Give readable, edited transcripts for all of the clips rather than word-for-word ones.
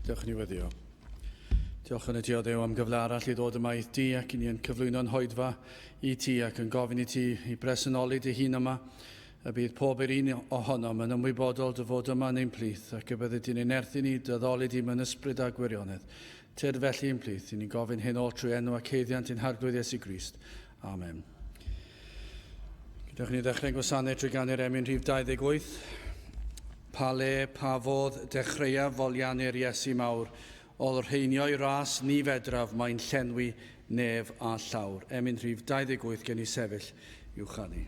Diolch yn newyddio. Diolch yn y Dio Dduw am gyfle arall i ddod yma i ti ac i ni'n cyflwyno'n hoedfa i ti ac yn gofyn i ti i bresynoli dy hun yma y bydd pob yr un ohonom yn ymwybodol dy fod yma yn ein plith ac y bydde di'n ein erthu ni dyddoli dim yn ysbryd a gwirionedd. Tyd felly ein plith, i ni'n gofyn hyn o trwy enw ac heiddiant i'n harglwydd Iesu Grist. Amen. Gyda'ch ni ddechrau'n gwasanaeth trwy ganu'r emyn rhif 28. Pa le, pa fodd dechreuaf folianu'r Iesu mawr, o'r rheinio'i ras ni fedraf mae'n llenwi nef a llawr. Emyn rhif 28 gen i sefyll i'w chanu.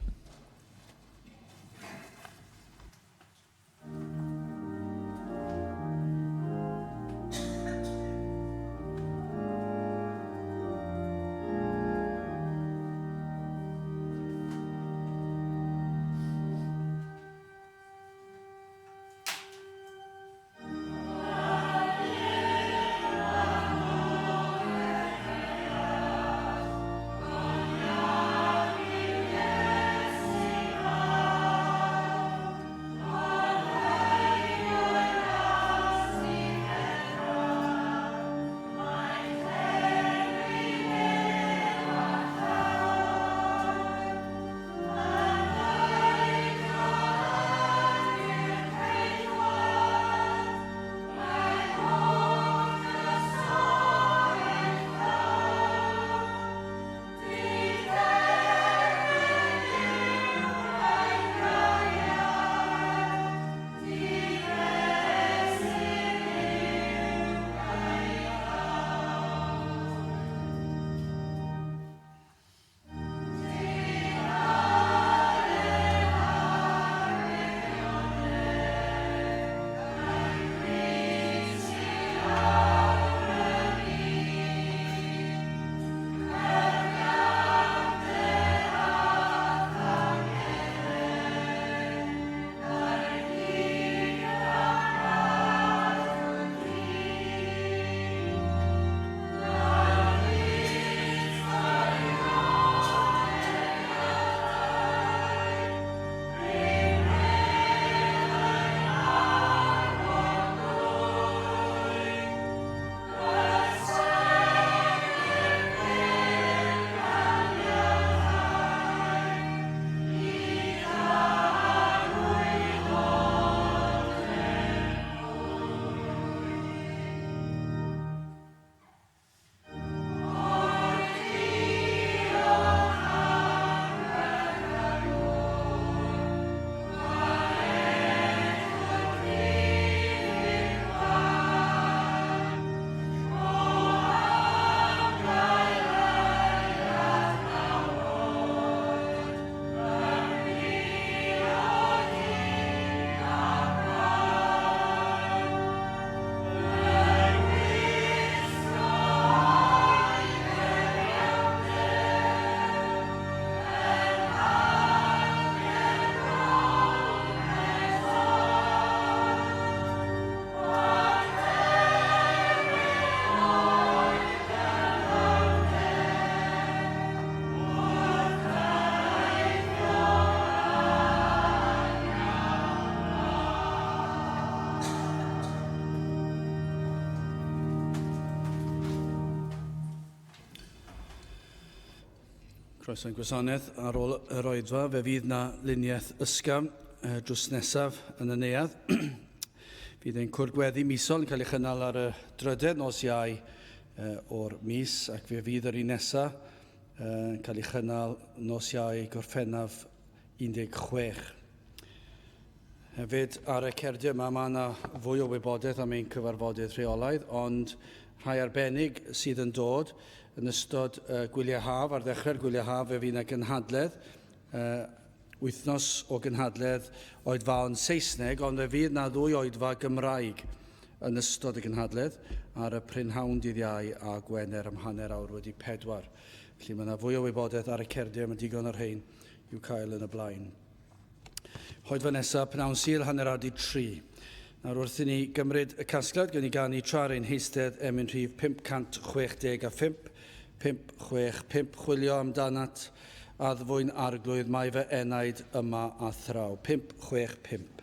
Croeso'n gwasanaeth ar ôl yr oedfa, fe fydd na luniaeth ysgafn drws nesaf yn y neuadd. Fydd ein cwrdd-gweddi misol yn cael ei chynnal ar y drydedd nos Iau o'r mis ac fe fydd yr un nesaf yn cael ei chynnal nos Iau Gorffennaf 16. Hefyd ar y cerdiau yma mae yna fwy o wybodaeth am ein cyfarfodydd rheolaidd, ond rhai arbennig sydd yn dod yn ystod gwyliau haf, ar ddechrau'r gwyliau haf fe fydd yna gynhadledd, wythnos o gynhadledd oedfaon Saesneg, ond fe fydd yna ddwy oedfa Gymraeg yn ystod y gynhadledd ar y prynhawn dydd Iau a Gwener am hanner awr wedi 4. Felly mae yna fwy o wybodaeth ar y cerdiau, mae digon o'r rhain i'w cael yn y blaen. Hoedfa nesaf, pnawn Sul, hanner awr 3. Nawr wrth i ni gymryd y casgliad, gan i ganu tra'r ein heistedd emyn rhif 565, 565, chwilio amdanat addfwyn arglwydd mae fy enaid yma a thraw. 565.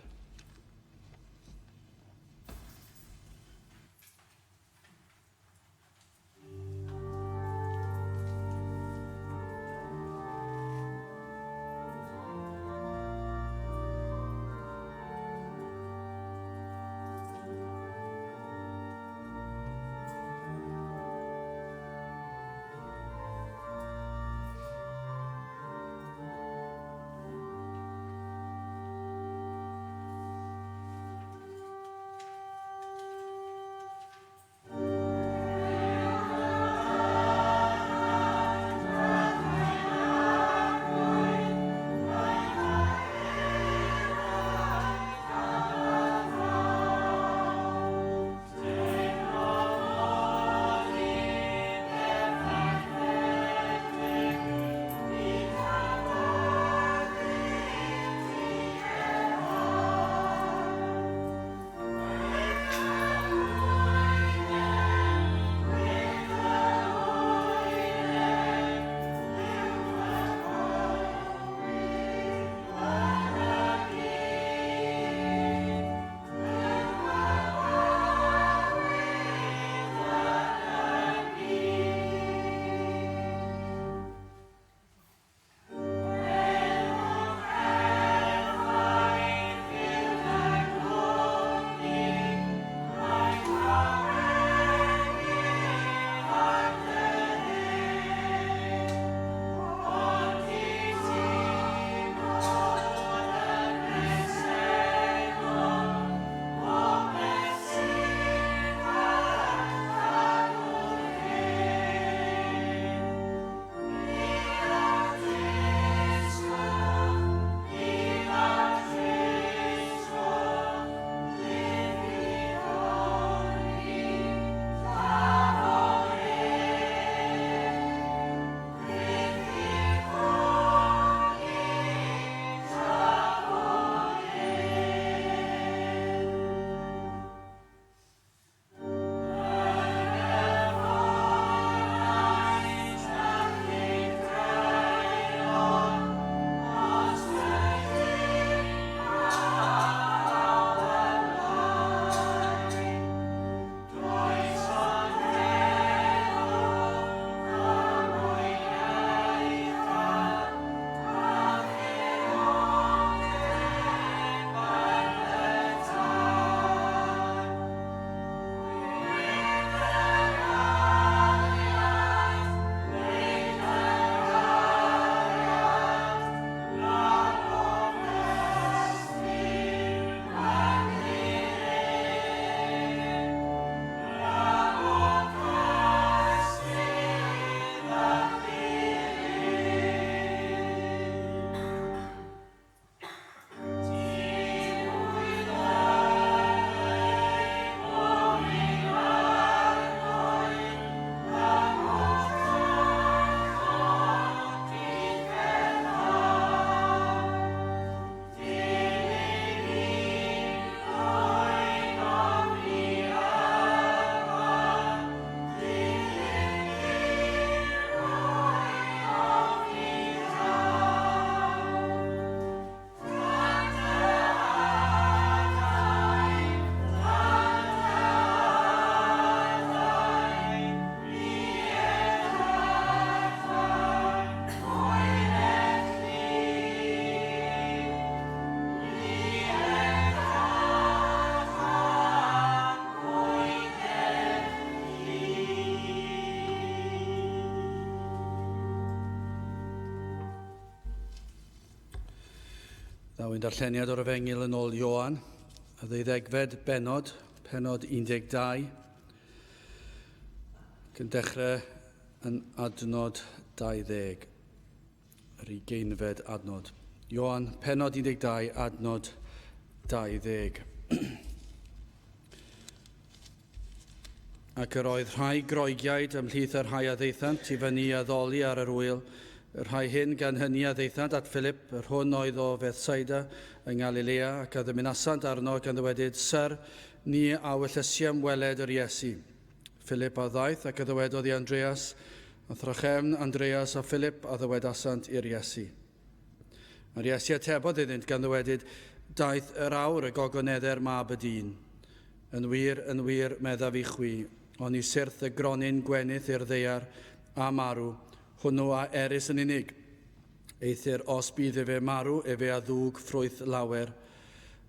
Daw i'n darlleniad o'r Efengyl yn ôl Ioan, y 12fed benod, penod 12. Yn dechrau yn adnod 20, yr 20fed adnod. Ioan, penod 12, adnod 20. Ac yr oedd rhai groegiaid ymhlith yr rhai addeithant i fyny a ddoli ar yr wyl. Yr rhai hyn gan hynny addeithant at Philip, yr hwn oedd o Bethsaida yng Galilea, ac a ddymunasant arno gan ddwedydd, Syr, ni a wellysiem weled yr Iesu. Philip a ddaeth ac a ddywedodd i Andreas, a thrachefn Andreas a Philip a ddywedasant i'r Iesu. Mae'r Iesu atebodd iddynt gan ddwedydd, daeth yr awr y gogoneddau'r mab y dyn. Yn wir, medda fi chwi, ond i syrth y gronyn gwenydd i'r ddeiar a marw, hwnnw a eris yn unig. Eithir os bydd efe marw, efe a ddwg ffrwyth lawer.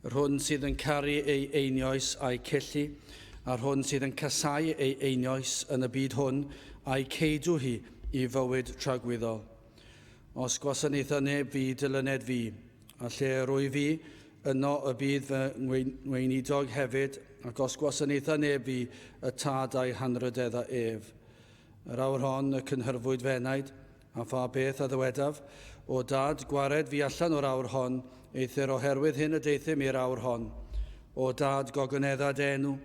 Yr hwn sydd yn caru ei einioes a'i celli, a'r hwn sydd yn casau ei einioes yn y byd hwn, a'i ceidw hi i fywyd tragwyddol. Os gwasanaetha neb fi, dilyned fi, a lle rwy fi, yno y bydd fy ngweinidog hefyd, ac os gwasanaetha neb fi, y tad a'i hanrydedda ef. Yr awr hon y cynhyrfwyd fenaid, a pha beth a ddywedaf, o dad gwared fi allan o'r awr hon, eithir oherwydd hyn y deithim i'r awr hon. O dad gogoneddad enw,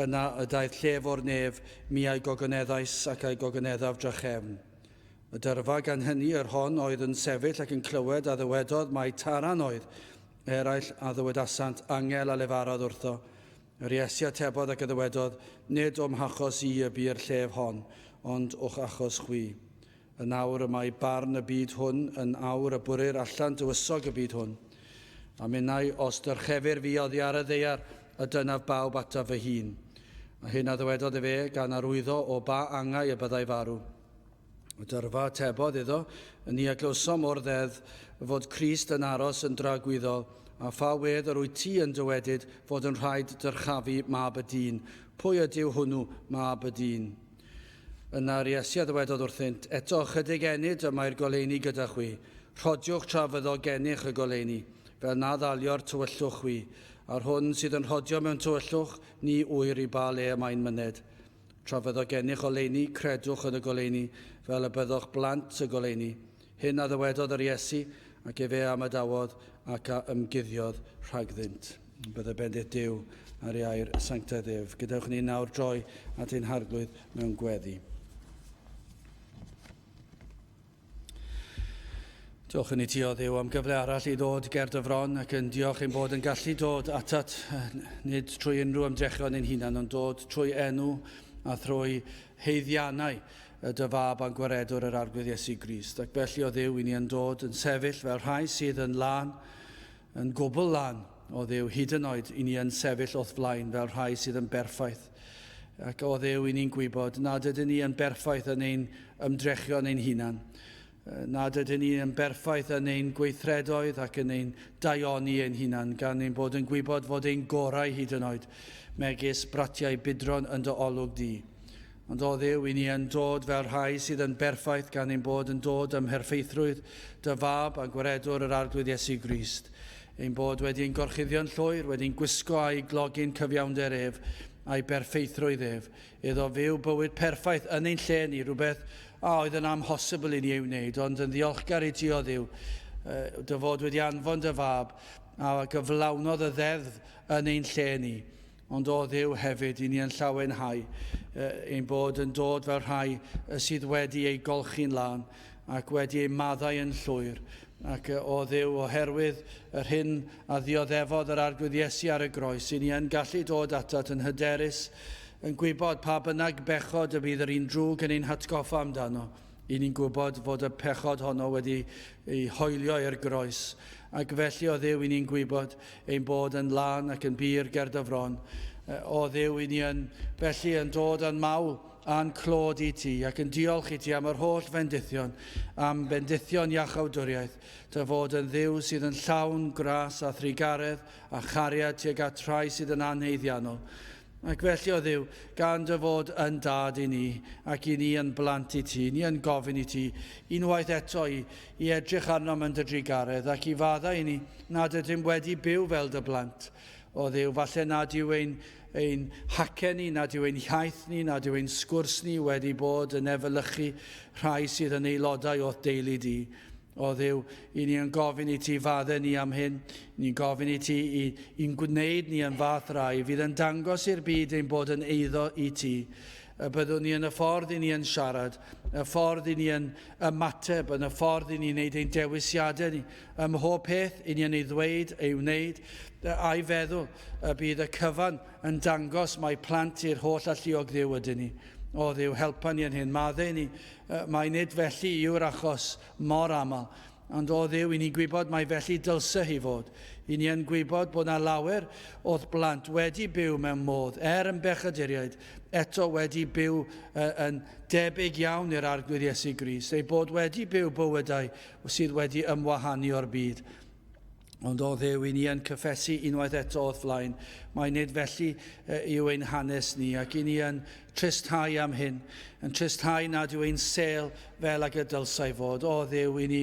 yna y daeth llef o'r nef, mi a'i gogoneddais ac a'i gogoneddaf drachefn. Y dyrfa gan hynny yr hon oedd yn sefyll ac yn clywed a ddywedodd mae taran oedd, eraill a ddywedasant angel a lefarodd wrtho. Yr Iesu atebodd ac a ddywedodd, nid o'm hachos i y bu'r llef hon, ond o'ch achos chwi. Yn awr y mae barn y byd hwn, yn awr y bwrir allan dywysog y byd hwn. A minnau os dyrchefur fi oddi ar y ddeiar, y dynaf bawb ataf fy hun. A hyn a ddywedodd e fe gan arwyddo o ba angau y byddai farw. Y dyrfa atebodd iddo, yn i aglwsom o'r ddedd fod Crist yn aros yn dragwyddol, a pha wedd yr wyt ti yn dywedyd fod yn rhaid dyrchafu mab y dyn. Pwy ydyw hwnnw mab y dyn? Yna'r Iesu a ddywedodd wrthynt, eto chydig enid ymae'r goleuni gyda chwi. Rhodiwch tra fyddo gennych y goleuni, fel na ddalio'r tywyllwch chwi. A'r hwn sydd yn rhodio mewn tywyllwch, ni wyr i ba le mae'n myned. Tra fyddo gennych oleuni, credwch yn y goleuni, fel y byddwch blant y goleuni. Hyn a ddywedodd yr Iesu, ac efe am y dawodd ac a ymguddiodd rhagddynt. Bydde bendith Duw ar ei air sanctaidd ef. Gydewch ni nawr droi at ein harglwydd mewn gweddi. Diolch yn ei ti o Dduw am gyfle arall i ddod ger dy fron ac yn diolch ein bod yn gallu dod atat nid trwy unrhyw ymdrechion ein hunan ond dod trwy enw a thrwy heiddiannau y dy fab a'n gwaredwr yr arglwydd Iesu Grist. Ac felly o Dduw i ni yn dod yn sefyll fel rhai sydd yn lan, yn gwbl lan o Dduw hyd yn oed i ni yn sefyll wrth flaen fel rhai sydd yn berffaith. Ac o Dduw i ni'n gwybod nad ydyn ni yn berffaith yn ein ymdrechion ein hunan. Nad ydyn ni yn berffaith yn ein gweithredoedd ac yn ein daioni ein hunan, gan ein bod yn gwybod fod ein gorau hyd yn oed megis bratiau bydron yn dy olwg di. Ond o Dduw, i ni yn dod fel rhai sydd yn berffaith gan ein bod yn dod ym mherffeithrwydd dy fab a gwaredwr yr arglwydd Iesu Grist. Ein bod wedi'n gorchuddio'n llwyr, wedi'n gwisgo a'i glogin cyfiawnder ef, a'i berffeithrwydd ef, iddo fyw bywyd perffaith yn ein lle ni, rhywbeth oedd yn amhosibl i ni ei wneud, ond yn ddiolchgar i ti o Dduw, dy fod wedi anfon dy fab a gyflawnodd y ddeddf yn ein lle ni. Ond o Dduw hefyd i ni yn llawenhau, ein bod yn dod fel rhai sydd wedi ei golchi'n lan ac wedi ei maddau yn llwyr. Ac o Dduw, oherwydd yr hyn a ddioddefodd yr arglwydd Iesu ar y groes, i ni yn gallu dod atat yn hyderus, yn gwybod pa bynnag bechod y bydd yr un drwg yn ein hatgoffa amdano. I ni'n gwybod fod y pechod honno wedi ei hoelio i'r groes. Ac felly o Dduw i ni'n gwybod ein bod yn lan ac yn byr ger dy fron. O Dduw i ni yn felly yn dod yn mawl a'n clod i ti ac yn diolch i ti am yr holl bendithion, am bendithion iachawdwriaeth, dy fod yn Dduw sydd yn llawn gras a thrigaredd a chariad tuag at rhai sydd yn anheiddiannol. Ac felly o Dduw, gan dy fod yn dad i ni, ac i ni yn blant i ti, ni yn gofyn i ti, unwaith eto i edrych arno mewn dy drigaredd, ac i fadda i ni nad ydym wedi byw fel dy blant. O Dduw, falle nad yw ein hacen ni, nad yw ein iaith ni, nad yw ein sgwrs ni wedi bod yn efelychu rhai sydd yn aelodau o'ch deulu di. O Dduw, i ni yn gofyn i ti fadde ni am hyn, ni'n gofyn i ti i'n gwneud ni yn fath rai, fydd yn dangos i'r byd ein bod yn eiddo i ti. Y byddwn ni yn y ffordd i ni yn siarad, y ffordd i ni yn ymateb, yn y ffordd i ni'n neud ein dewisiadau ni, ym mhob peth i ni yn ei ddweud, ei wneud, a'i feddwl, y bydd y cyfan yn dangos mae plant i'r holl alluog Dduw ydyn ni. O Dduw, helpa ni yn hyn. Maddau ni, mae nid felly yw'r achos mor aml. Ond o Dduw, i ni gwybod mae felly dylse hi fod. I ni yn gwybod bod yna lawer o'th blant wedi byw mewn modd, yn bechaduriaid, eto wedi byw yn debyg iawn i'r arglwydd Iesu Grist, ei bod wedi byw bywydau sydd wedi ymwahanu o'r byd. Ond o Dduw, i ni yn cyffesu unwaith eto o'th flaen. Mae nid felly yw ein hanes ni, ac i ni yn tristau am hyn, yn tristau nad yw ein sel fel ag y dylsau fod. O Dduw, i ni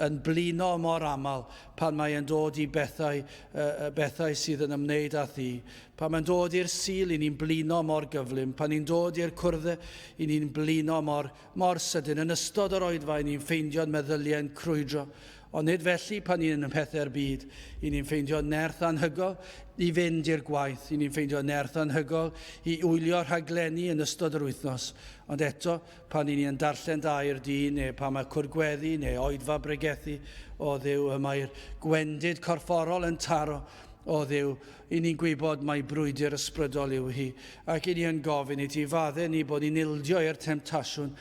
yn blino mor aml pan mae'n dod i bethau sydd yn ymwneud â thi. Pan mae'n dod i'r sul, i ni'n blino mor gyflym. Pan ni'n dod i'r cwrdd, i ni'n blino mor sydyn. Yn ystod yr oedfa, i ni'n ffeindio'n meddyliau'n crwydro. Ond nid felly pan ni'n y pethau'r byd, i ni'n ffeindio nerth anhygol i fynd i'r gwaith, i ni'n ffeindio nerth anhygol i wylio rhaglenni yn ystod yr wythnos. Ond eto, pan ni'n darllen dair dyn, neu pan mae cwrgweddi, neu oedfa bregethu, o Dduw, mae'r gwendid corfforol yn taro. O Dduw, i ni'n gwybod mae brwydr ysbrydol yw hi, ac i ni yn gofyn i ti fadde ni bod ni'n ildio i'r temtasiwn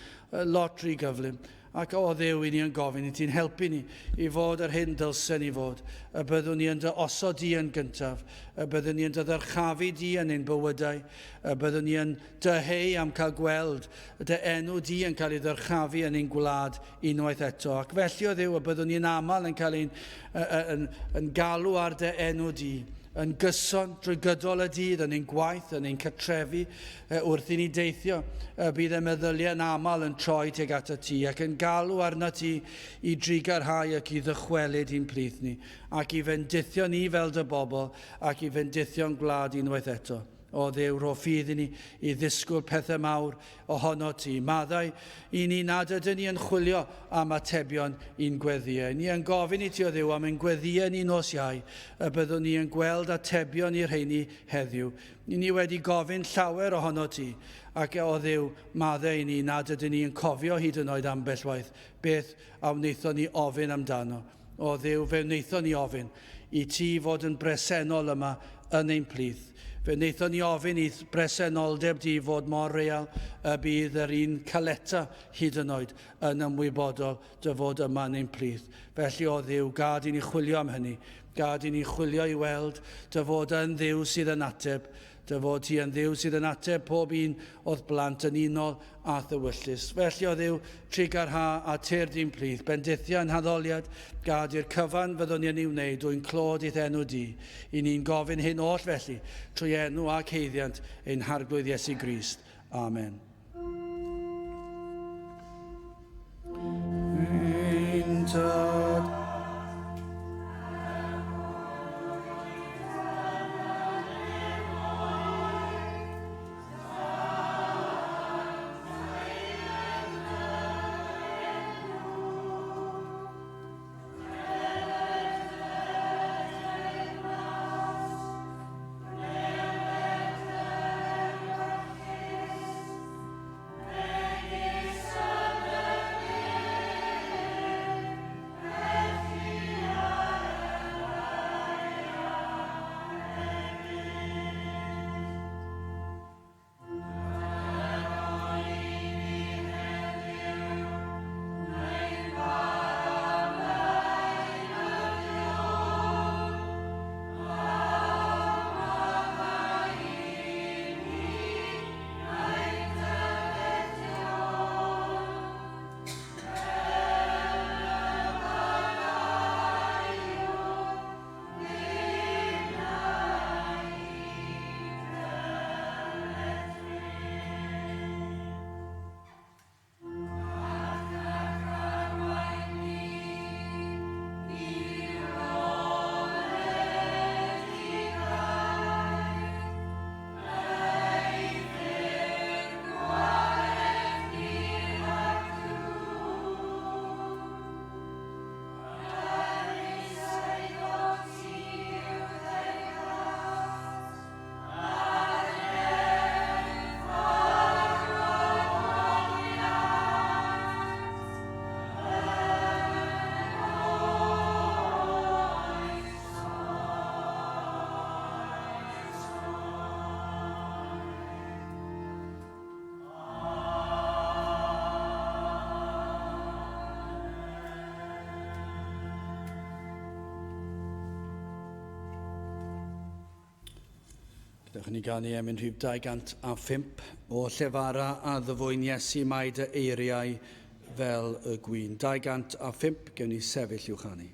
lot rhy gyflym. Ac o Dduw, i ni yn gofyn i ti'n helpu ni i fod yr hyn dylsen i fod. Y byddwn ni yn dy osod di yn gyntaf. Y byddwn ni yn dy ddyrchafu di yn ein bywydau. Y byddwn ni yn dyheu am cael gweld dy enw di yn cael ei ddyrchafu yn ein gwlad unwaith eto. Ac felly o Dduw, y byddwn ni yn aml yn cael ein galw ar dy enw di, yn gyson drwy gydol y dydd yn ein gwaith, yn ein cartrefi, wrth i ni deithio. Bydd y meddyliau yn aml yn troi tuag at y ti, ac yn galw arna ti i drigarhau ac i ddychwelyd i'n plith ni, ac i fendithio ni fel dy bobl, ac i fendithio'n gwlad unwaith eto. O Dduw, ro ffydd i ni i ddisgwyl pethau mawr ohono ti. Maddau, i ni nad ydyn ni yn chwilio am atebion i'n gweddiau. Ni yn gofyn i ti o Dduw am ein gweddiau ni nos iau, y byddwn ni yn gweld atebion i'r rheini heddiw. Ni wedi gofyn llawer ohono ti, ac o Dduw, maddau i ni nad ydyn ni yn cofio hyd yn oed ambell waith beth a wnaethon ni ofyn amdano. O Dduw, fe wnaethon ni ofyn i ti fod yn bresennol yma yn ein plith. Fe wnaethon ni ofyn i bresenoldeb di fod mor real y bydd yr un caleta hyd yn oed yn ymwybodol dy fod yma yn ein plith. Felly o Dduw, gad i ni chwilio am hynny. Gad i ni chwilio i weld dy fod yn Dduw sydd yn ateb. Dy fod ti yn Dduw sydd yn ateb pob un oedd blant yn unol a ddywyllus. Felly o Dduw, trigarha a tir di'n plith, bendithio yn haddoliad, gad i'r cyfan fyddwn ni yn ei wneud dwi'n clod i'th enw di. I ni'n gofyn hyn oll felly, trwy enw a ceiddiant ein harglwydd Iesu Grist. Amen. Ein tad. Dewch ni ganu mynd rhif 205 o llefara a ddyfwyn Iesu mai dy eiriau fel y gwyn. 205 gewn ni sefyll i'w chanu.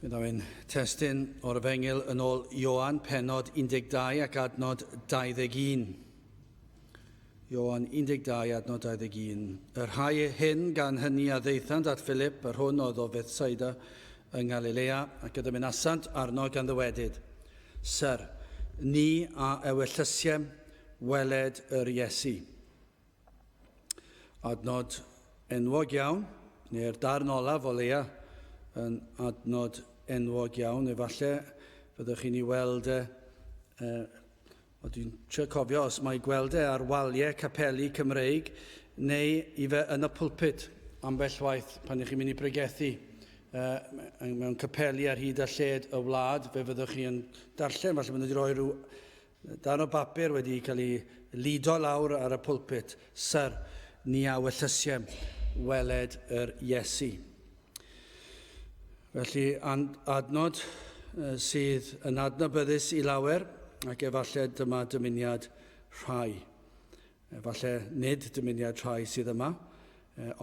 Bydd o'n testyn o'r Efengyl yn ôl Ioan, pennod 12 ac adnod 21. Ioan 12, adnod 21. Y rhai hyn gan hynny a ddeithant at Philip, yr hwn oedd o Bethsaida yng Galilea, ac gyda mynd asant arno gan ddywedyd. Syr, ni a ewyllysiem weled yr Iesu. Adnod enwog iawn, neu'r darn olaf o leia yn adnod enwog iawn, efallai fyddwch chi'n ei weld dwi'n trio cofio os mae gweld ar waliau capeli Cymreig neu i fe yn y pwlpit ambell waith pan ych chi'n mynd i bregethu mewn capeli ar hyd a lled y wlad, fe fyddwch chi yn darllen, falle maen nhw wedi rhoi rhyw darn o bapur wedi cael ei lido lawr ar y pwlpit, Syr ni a wellysiem weled yr Iesu. Felly adnod sydd yn adnabyddus i lawer, ac efallai dyma dymuniad rhai. Efallai nid dymuniad rhai sydd yma,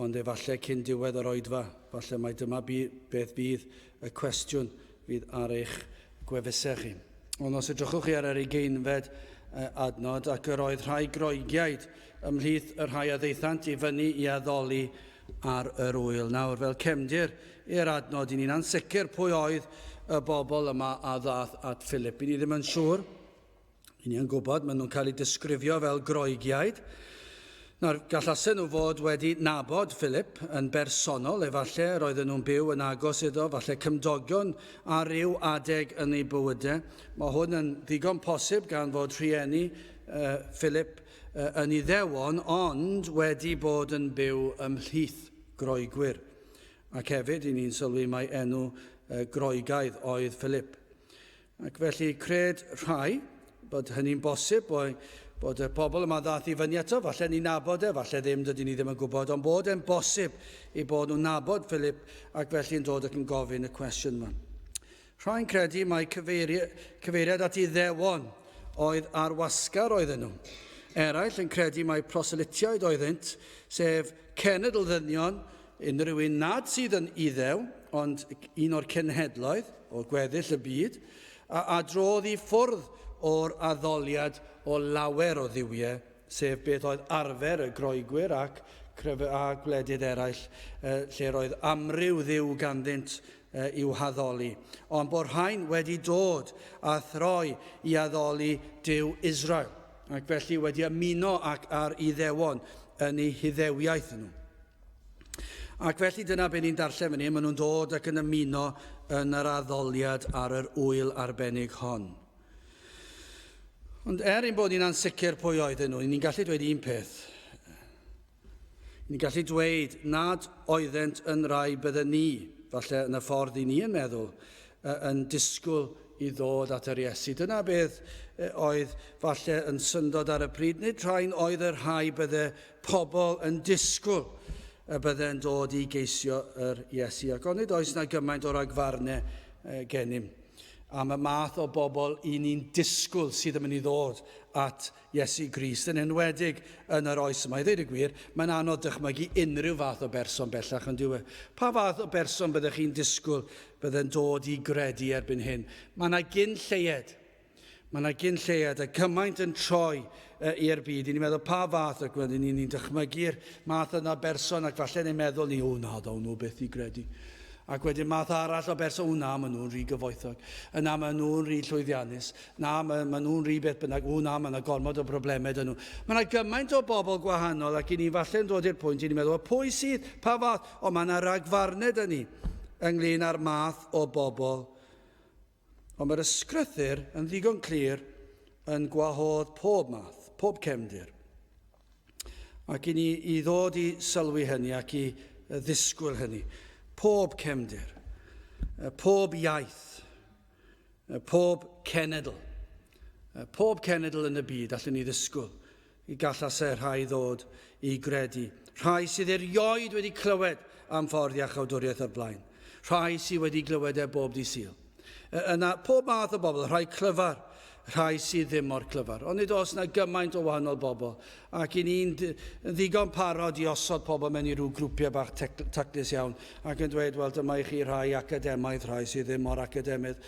ond efallai cyn diwedd yr oedfa, falle mai dyma beth fydd y cwestiwn fydd ar eich gwefusau chi. Ond os edrychwch chi ar yr ugeinfed adnod, ac yr oedd rhai groegiaid ymhlith y rhai a ddeithant i fyny i addoli ar yr wyl. Nawr, fel cefndir i'r adnod, i ni'n ansicr pwy oedd y bobl yma a ddath at Philip. I ni ddim yn siŵr, i ni yn gwybod, maen nhw'n cael eu disgrifio fel groegiaid. Nawr, gallasen nhw fod wedi nabod Philip yn bersonol, efallai roedden nhw'n byw yn agos iddo, falle cymdogion a ryw adeg yn ei bywydau. Mae hwn yn ddigon posib gan fod rhieni Philip yn Iddewon, ond wedi bod yn byw ymhlith groegwyr. Ac hefyd, i ni'n sylwi mai enw groegaidd oedd Philip. Ac felly cred rhai bod hynny'n bosib, bod y pobl yma ddath i fyny eto, falle ni'n nabod falle ddim, dydyn ni ddim yn gwybod, ond bod e'n bosib i bod nhw'n nabod Philip, ac felly'n dod ac yn gofyn y cwestiwn yma. Rhain credu mae cyfeiriad at Iddewon oedd arwasgar oedden nhw. Eraill yn credu mai proselitiaid oeddent, sef cenedl ddynion, unrhyw un nad sydd yn Iddew, ond un o'r cenhedloedd o gweddill y byd, a drodd i ffwrdd o'r addoliad o lawer o ddiwiau, sef beth oedd arfer y groegwyr ac gwledydd eraill, lle roedd amryw ddiw ganddynt i'w haddoli. Ond bod rhain wedi dod a throi i addoli Duw Israel, ac felly wedi ymuno ar Iddewon yn eu hyddewiaeth nhw. Ac felly dyna be ni'n darllen fan hyn, maen nhw'n dod ac yn ymuno yn yr addoliad ar yr wyl arbennig hon. Ond ein bod ni'n ansicr pwy oedden nhw, ni'n gallu dweud un peth. Ni'n gallu dweud nad oeddent yn rai bydden ni, falle yn y ffordd i ni yn meddwl, yn disgwyl i ddod at yr Iesu. Dyna beth oedd falle yn syndod ar y pryd. Nid rhain oedd yr rhai bydde pobl yn disgwyl y bydde'n dod i geisio yr Iesu. Ac ond nid oes na gymaint o ragfarnau gennym am y math o bobl i ni'n disgwyl sydd yn mynd i ddod at Iesu Grist, yn enwedig yn yr oes yma. I ddweud y gwir, mae'n anodd dychmygu unrhyw fath o berson bellach yn diwedd. Pa fath o berson byddech chi'n disgwyl bydde'n dod i gredu erbyn hyn? Mae yna gyn lleied. Mae yna gyn lleied a cymaint yn troi i'r byd. I ni'n meddwl pa fath ac wedyn ni'n dychmygu'r math yna berson ac falle ni'n meddwl ni, nhw beth i gredu. Ac wedyn math arall o berson, maen nhw'n rhy gyfoethog, maen nhw'n rhy llwyddiannus, maen nhw'n rhy beth bynnag, maen nhw'n gormod o broblemau dyn nhw. Mae yna gymaint o bobl gwahanol ac i ni falle'n dod i'r pwynt i ni'n meddwl, pwy sydd, pa fath, mae yna ragfarnau dyn ni ynglyn â'r math o bobl. Ond mae'r ysgrythyr yn ddigon clir yn gwahodd pob math, pob cefndir. Ac i ni i ddod i sylwi hynny ac i ddisgwyl hynny. Pob cefndir, pob iaith, pob cenedl yn y byd allan ni ddisgwyl i gallas rhai ddod i gredu. Rhai sydd erioed wedi clywed am ffordd iachawdwriaeth o'r blaen. Rhai sydd wedi clywed bob di Sul. Yna pob math o bobl, rhai clyfar, rhai sydd ddim mor clyfar. Ond nid oes yna gymaint o wahanol bobl. Ac i ni'n ddigon parod i osod pobl mewn i rhyw grwpiau bach taclus iawn. Ac yn dweud, wel, dyma i chi rhai academaidd, rhai sydd ddim mor academaidd.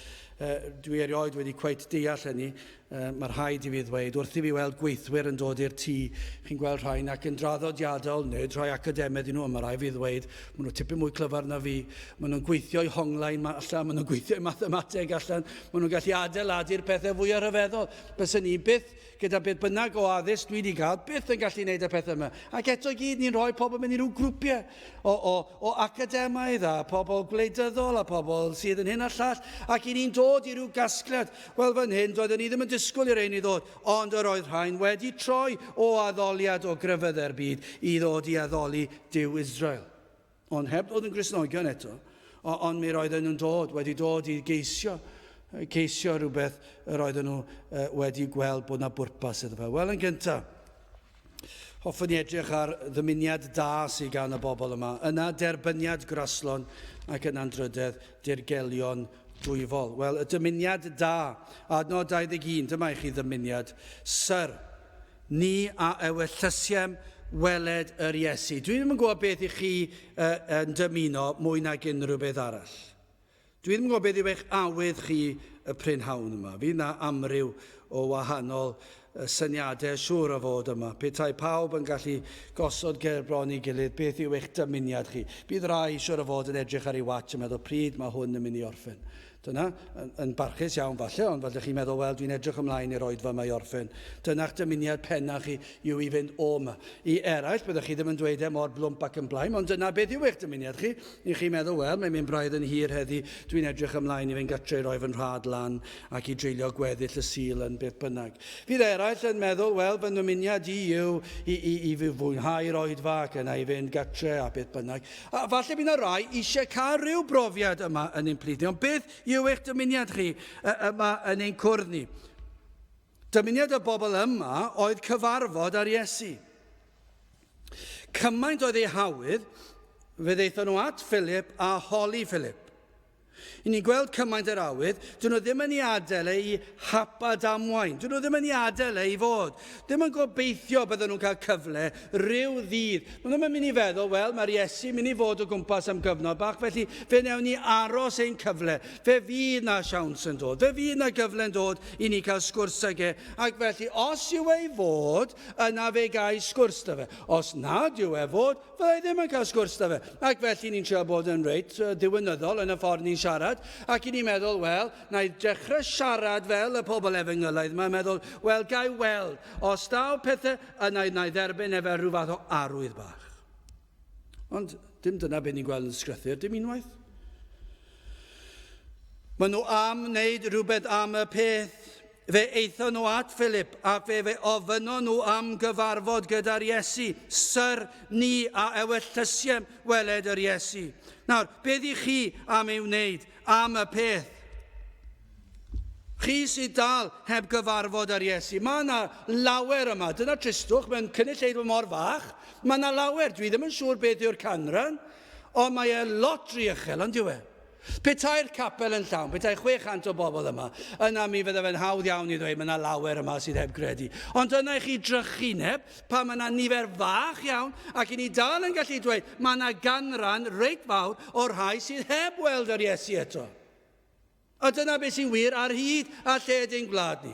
Dwi erioed wedi cweit deall hynny. Mae'r rhaid i fi ddweud, wrth i fi weld gweithwyr yn dod i'r tŷ, chi'n gweld rhain ac yn draddodiadol, nid rhai academaidd i nhw, mae rhaid fi ddweud, maen nhw tipyn mwy clyfar na fi, maen nhw'n gweithio i honglain allan, maen nhw'n gweithio i mathemateg allan, maen nhw'n gallu adeiladu'r pethau fwy ar rhyfeddol. Bysyn ni byth, gyda beth bynnag o addysg dwi wedi cael, byth yn gallu gwneud y pethau yma. Ac eto gyd ni'n rhoi pobl mewn i ryw grwpiau o academaidd a pobl gwleidyddol a pobl sydd yn hyn a llall, ac i ni'n dod i ryw gasgliad. Wel, fan hyn, doedden ni ddim yn disgwyl i'r ein i ddod, ond yr oedd rhain wedi troi o addoliad o gryfydde'r byd i ddod i addoli Duw Israel. Ond heb ddod yn Gristnogion eto, Ond mi roedden nhw'n wedi dod i geisio rhywbeth roedden nhw wedi gweld bod yna bwrpas iddo fe. Wel, yn gyntaf, hoffwn i edrych ar ddymuniad da sydd gan y bobl yma. Yna derbyniad graslon ac yn andrydedd dirgelion dwyfol. Wel, y dymuniad da, adnod 21, dyma i chi ddymuniad. Syr, ni a ewyllysiem weled yr Iesu. Dwi ddim yn gwybod beth i chi yn dymuno mwy nag unrhyw beth arall. Dwi ddim yn gwybod beth yw eich awydd chi y prynhawn yma. Fydd na amryw o wahanol syniadau siŵr o fod yma. Petai pawb yn gallu gosod ger bron i gilydd, beth yw eich dymuniad chi. Bydd rai siŵr o fod yn edrych ar ei watch yn meddwl pryd mae hwn yn mynd i orffen. Dyna, yn barchus iawn falle, ond falle chi'n meddwl, wel, dwi'n edrych ymlaen i'r oed yma i orffen. Dyna'ch dymuniad pennach chi yw i fynd o yma. I eraill, byddwch chi ddim yn dweud mor blwmp ac yn blaen, ond dyna beth yw eich dymuniad chi. I chi'n meddwl, wel, mae'n mynd braidd yn hir heddi, dwi'n edrych ymlaen i fynd gatre i roi fy'n rhad lan ac i dreulio gweddill y sil yn beth bynnag. Fydd eraill yn meddwl, wel, fy dymuniad i yw i fwynhau'r oedfa ac yna i fynd gatre a beth bynnag. A falle bydd yna rai eisiau cael rhyw brofiad yma yn ein pliddi, ond beth yw eich dymuniad chi yma yn ein cwrdd ni? Dymuniad y bobl yma oedd cyfarfod ar Iesu. Cymaint oedd ei hawydd, fe ddeithon nhw at Philip a holi Philip. I ni'n gweld cymaint yr awydd, dyn nhw ddim yn ei adael i hap a damwain. Dyn nhw ddim yn ei adael i fod. Ddim yn gobeithio bydden nhw'n cael cyfle rhyw ddydd. Maen nhw'n mynd i feddwl, wel, mae'r Iesu mynd i fod o gwmpas am gyfnod bach, felly fe newn ni aros ein cyfle. Fe fydd na siawns yn dod. Fe fydd na gyfle yn dod i ni cael sgwrs ag e. Ac felly, os yw ei fod, yna fe gai sgwrs da fe. Os nad yw e fod, fe ddim yn cael sgwrs da fe. Ac felly ni'n trio bod yn reit diwynyddol yn y ffordd ni'n siarad. Ac i ni'n meddwl, wel, na i dechrau siarad fel y pobl Efengylaidd. Mae'n meddwl, wel, gai weld. Os daw pethau, yna i dderbyn efo rhyw fath o arwydd bach. Ond dim dyna beth ni'n gweld yn sgrythyr, dim unwaith. Maen nhw am wneud rhywbeth am y peth. Fe eithon nhw at Philip ac fe ofyno nhw am gyfarfod gyda'r Iesu. Syr, ni a ewyllysiem weled yr Iesu. Nawr, beth i chi am ei wneud am y peth? Chi sydd dal heb gyfarfod ar Iesu. Mae yna lawer yma. Dyna tristwch, mae'n cynulleidfa mor fach. Mae yna lawer. Dwi ddim yn siŵr beth yw'r canran, ond mae e lot rhy uchel, ond yw e? Petai'r capel yn llawn, petai 600 o bobl yma, yna mi fydda fe'n hawdd iawn i ddweud, mae yna lawer yma sydd heb gredu. Ond yna i chi drychineb, pa mae yna nifer fach iawn, ac i ni dal yn gallu dweud, mae yna ganran reit fawr o'r rhai sydd heb weld yr Iesu eto. A dyna beth sy'n wir ar hyd a lled ein gwlad ni.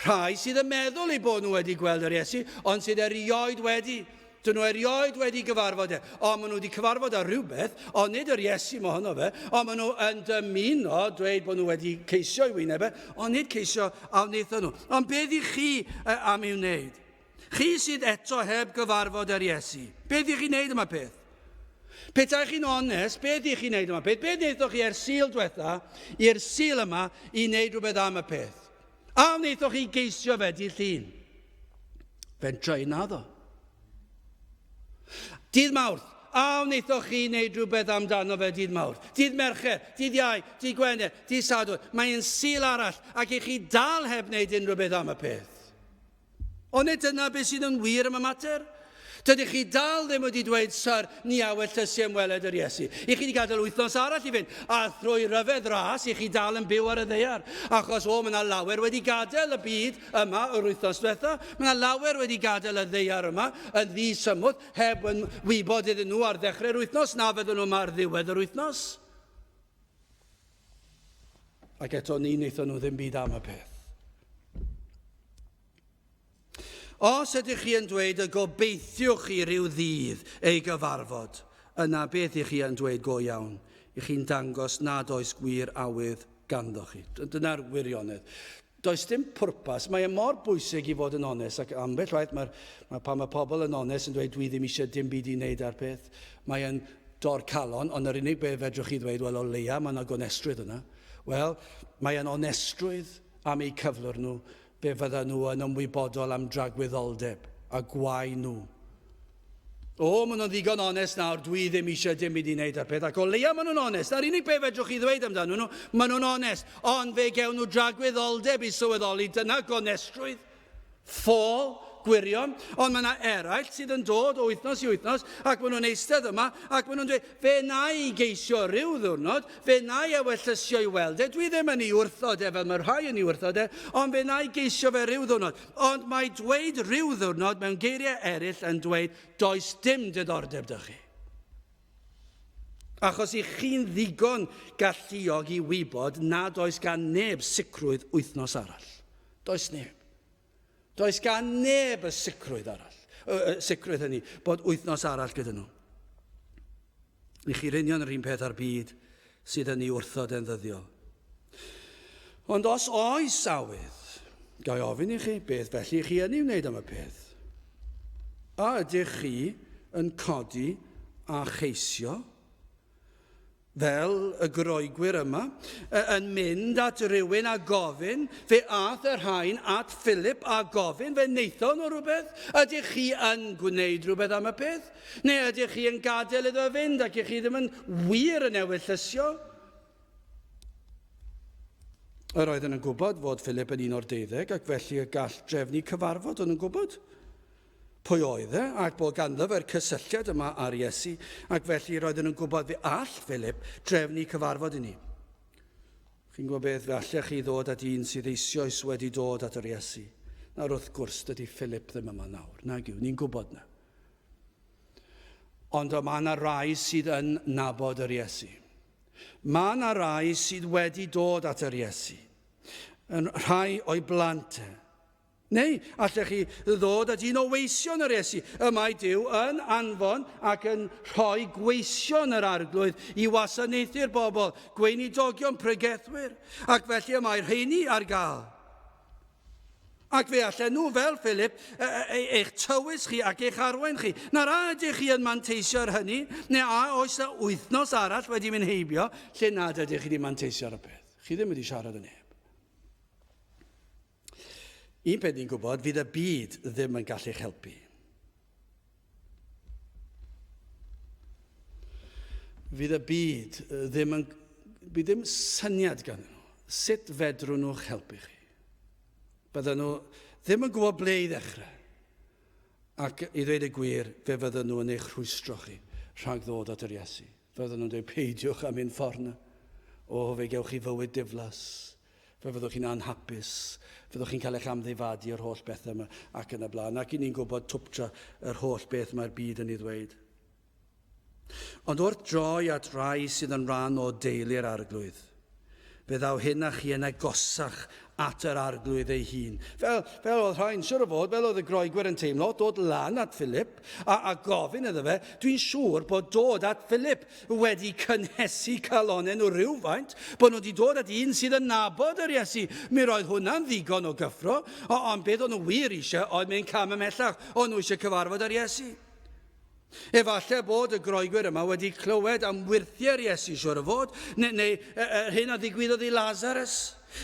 Rhai sydd yn meddwl eu bod nhw wedi gweld yr Iesu, ond sydd erioed wedi. Dyn nhw erioed wedi gyfarfod e. Ond maen nhw wedi cyfarfod ar rhywbeth, ond nid yr Iesu mae honno fe, ond maen nhw yn dymuno dweud bod nhw wedi ceisio i wyneb e, ond nid ceisio a wnaethon nhw. Ond beth i chi am i'w wneud? Chi sydd eto heb gyfarfod ar Iesu. Beth i chi wneud yma peth? Petai chi'n onest, beth i chi wneud yma peth? Beth wnaethoch chi sil diwetha, i'r sil yma, i wneud rhywbeth am y peth? A wnaethoch chi geisio fe di llun? Fe'n troi naddo. Dydd Mawrth, a wnaethoch chi wneud rhywbeth amdano fe dydd Mawrth. Dydd Mercher, dydd Iau, dydd Gwener, dydd Sadwrn. Mae'n sil arall ac i chi dal heb wneud unrhyw beth am y peth. Ond nid dyna beth sydd yn wir am y mater? Dydych chi dal ddim wedi dweud, syr, ni a ewyllysiem weled yr Iesu. I chi wedi gadael wythnos arall i fynd, a thrwy ryfedd ras i chi dal yn byw ar y ddeiar. Achos mae yna lawer wedi gadael y byd yma yr wythnos diwetha. Mae yna lawer wedi gadael y ddeiar yma yn ddisymwd, heb yn wybod iddyn nhw ar ddechrau'r wythnos, na fydden nhw ar ddiwedd yr wythnos. Ac eto ni wnaethon nhw ddim byd am y peth. Os ydych chi yn dweud y gobeithiwch chi rhyw ddydd ei gyfarfod, yna beth ych chi yn dweud go iawn. I chi'n dangos nad oes gwir awydd ganddo chi. Dyna'r wirionedd. Does dim pwrpas. Mae mor bwysig i fod yn onest. Ac ambell waith pan mae pobl yn onest yn dweud dwi ddim eisiau dim byd i wneud ar peth. Mae'n dor calon, ond yr unig beth fedrwch chi ddweud, wel o leia, mae yna gonestrwydd yna. Wel, mae'n onestrwydd am eu cyflwr nhw, be fydda nhw yn ymwybodol am dragwyddoldeb a gwau nhw. Maen nhw'n ddigon onest nawr, dwi ddim eisiau dim byd i wneud â'r peth. Ac o leia maen nhw'n onest. A'r unig beth fedrwch chi ddweud amdano nhw, maen nhw'n onest. Ond fe gewn nhw dragwyddoldeb i sylweddoli, dyna gonestrwydd, ffôl, gwirion. Ond mae yna eraill sydd yn dod o wythnos i wythnos, ac maen nhw'n eistedd yma, ac maen nhw'n dweud, fe na i geisio ryw ddiwrnod, fe na i ewyllysio i weld e. Dwi ddim yn ei wrthod e, fel mae rhai yn ei wrthod e, ond fe na i geisio fe ryw ddiwrnod. Ond mae dweud ryw ddiwrnod mewn geiriau eraill yn dweud, does dim diddordeb dy chi. Achos i chi'n ddigon galluog i wybod nad oes gan neb sicrwydd wythnos arall. Does neb. Does gan neb y sicrwydd hynny, bod wythnos arall gyda nhw. I chi rinion yr un peth ar byd sydd yn ei wrthod yn ddyddiol. Ond os oes awydd, gai ofyn i chi beth felly chi yn ei wneud am y peth. A ydych chi yn codi a cheisio fel y groegwyr yma, yn mynd at rywun a gofyn, fe ath yr rhain at Philip a gofyn, fe wnaethon nhw rhywbeth? Ydych chi yn gwneud rhywbeth am y peth? Neu ydych chi yn gadael iddo fynd ac ych chi ddim yn wir yn ewyllysio? Yr oedden yn gwybod fod Philip yn 11 ac felly y gall drefnu cyfarfod yn gwybod pwy oedd e, ac bod ganddo fe'r cysylltiad yma ar Iesu, ac felly roedden nhw'n gwybod fe all Philip drefnu cyfarfod i ni. Chi'n gwybod beth, fe allech chi ddod at un sydd eisoes wedi dod at yr Iesu. Nawr wrth gwrs, dydy Philip ddim yma nawr. Nag yw, ni'n gwybod na. Ond mae yna rai sydd yn nabod yr Iesu. Mae yna rai sydd wedi dod at yr Iesu. Yn rhai o'i blant e. Neu, allech chi ddod at un o weision yr Iesu. Y mae Duw yn anfon ac yn rhoi gweision yr arglwydd i wasanaethu'r bobl, gweinidogion pregethwyr. Ac felly y mae'r rheini ar gael. Ac fe allan nhw fel Philip, eich tywys chi ac eich arwain chi. Na'r a ydych chi yn manteisio ar hynny, neu a oes y wythnos arall wedi mynd heibio, lle nad ydych chi wedi manteisio ar y peth. Chi ddim wedi siarad yn neb. Un peth ni'n gwybod, fydd y byd ddim yn gallu'ch helpu. Fydd y byd ddim syniad gan nhw. Sut fedrwn nhw'ch helpu chi? Bydden nhw ddim yn gwybod ble i ddechrau. Ac i ddweud y gwir, fe fydden nhw yn eich rhwystro chi rhag ddod at yr Iesu. Fydden nhw'n dweud, peidiwch am un ffordd na. Fe gewch chi fywyd diflas. Fe fyddwch chi'n anhapus, fyddwch chi'n cael eich amddifadu o'r holl beth yma ac yn y blaen. Ac i ni'n gwybod twptra yr holl beth mae'r byd yn ei ddweud. Ond wrth droi at rai sydd yn rhan o deulu'r arglwydd, fe ddaw hyn a chi yn agosach at yr arglwydd ei hun. Fel oedd rhain, siwr o fod, fel oedd y groegwyr yn teimlo, dod lan at Philip a gofyn iddo fe, dwi'n siŵr bod dod at Philip wedi cynhesu calonau nhw rhywfaint, bod nhw wedi dod at un sydd yn nabod yr Iesu. Mi roedd hwnna'n ddigon o gyffro, ond beth o'n nhw wir eisiau oedd mynd cam ymellach, o'n nhw eisiau cyfarfod yr Iesu. Efallai bod y groegwyr yma wedi clywed am wirthiau'r Iesu, siwr o fod, neu hyn a ddigwyddodd i Lazarus.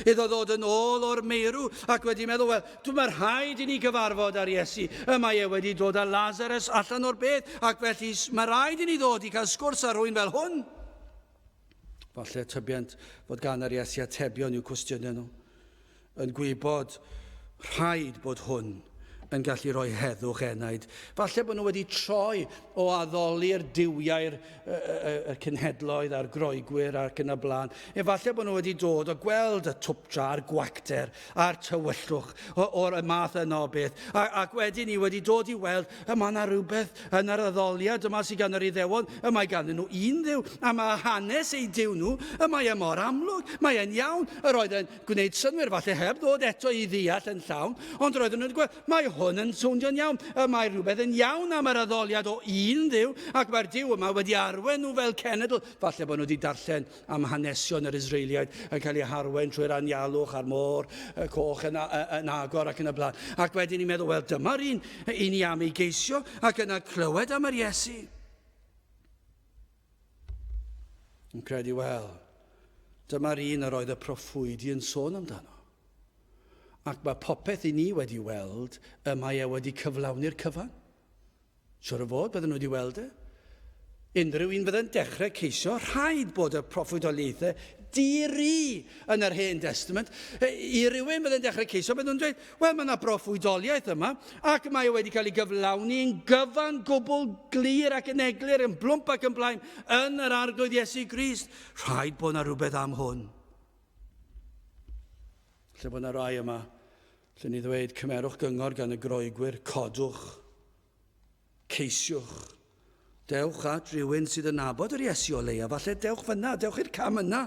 Iddo ddod yn ôl o'r meirw ac wedi meddwl, wel, mae'n rhaid i ni gyfarfod ar Iesu. Mae wedi dod â Lazarus allan o'r beth, ac felly mae rhaid i ni ddod i cael sgwrs ar rhywun fel hwn. Falle tybiant fod gan yr Iesu atebion i'w cwestiynau nhw. Yn gwybod rhaid bod hwn yn gallu rhoi heddwch enaid. Falle bod nhw wedi troi o addoli'r diwiau'r cynhedloedd a'r groegwyr ac yn y blaen. Falle bod nhw wedi dod o gweld y twptra a'r gwacter a'r tywyllwch o'r math yno o beth. Ac wedyn ni wedi dod i weld mae yna rhywbeth yn yr addoliad yma sydd gan yr Iddewon. Mae gan nhw un ddiw a mae hanes ei diw nhw. Mae mor amlwg. Mae e'n iawn. Yr oedd yn gwneud synwyr falle heb ddod eto i ddeall yn llawn. Ond roedd nhw'n gweld mae hwn yn swnio'n iawn. Mae rhywbeth yn iawn am yr addoliad o un ddiw, ac mae'r diw yma wedi arwen nhw fel cenedl. Falle bod nhw wedi darllen am hanesion yr Israeliaid yn cael ei harwen trwy'r anialwch a'r môr, coch yn agor ac yn y blaen. Ac wedyn ni'n meddwl, wel, dyma'r un ni am ei geisio, ac yna clywed am yr Iesu. Yn credu, wel, dyma'r un yr oedd y proffwydi yn sôn amdano. Ac mae popeth i ni wedi weld, mae wedi cyflawni'r cyfan. Siwr o fod, bydden nhw wedi weld e. Unrhyw un fydde'n dechrau ceisio, rhaid bod y proffwydoliaethau di-ri yn yr Hen Testament. I rywun bydde'n dechrau ceisio, bydden nhw'n dweud, wel, mae yna proffwydoliaeth yma, ac mae wedi cael ei gyflawni yn gyfan gwbl glir ac yn eglur, yn blwmp ac yn blaen, yn yr arglwydd Iesu Grist. Rhaid bod yna rhywbeth am hwn. Lle bod yna rai yma, lle ni ddweud, cymerwch gyngor gan y groegwyr, codwch, ceisiwch, dewch at rhywun sydd yn nabod yr Iesu o leia. Falle dewch fyna, dewch i'r cam yna.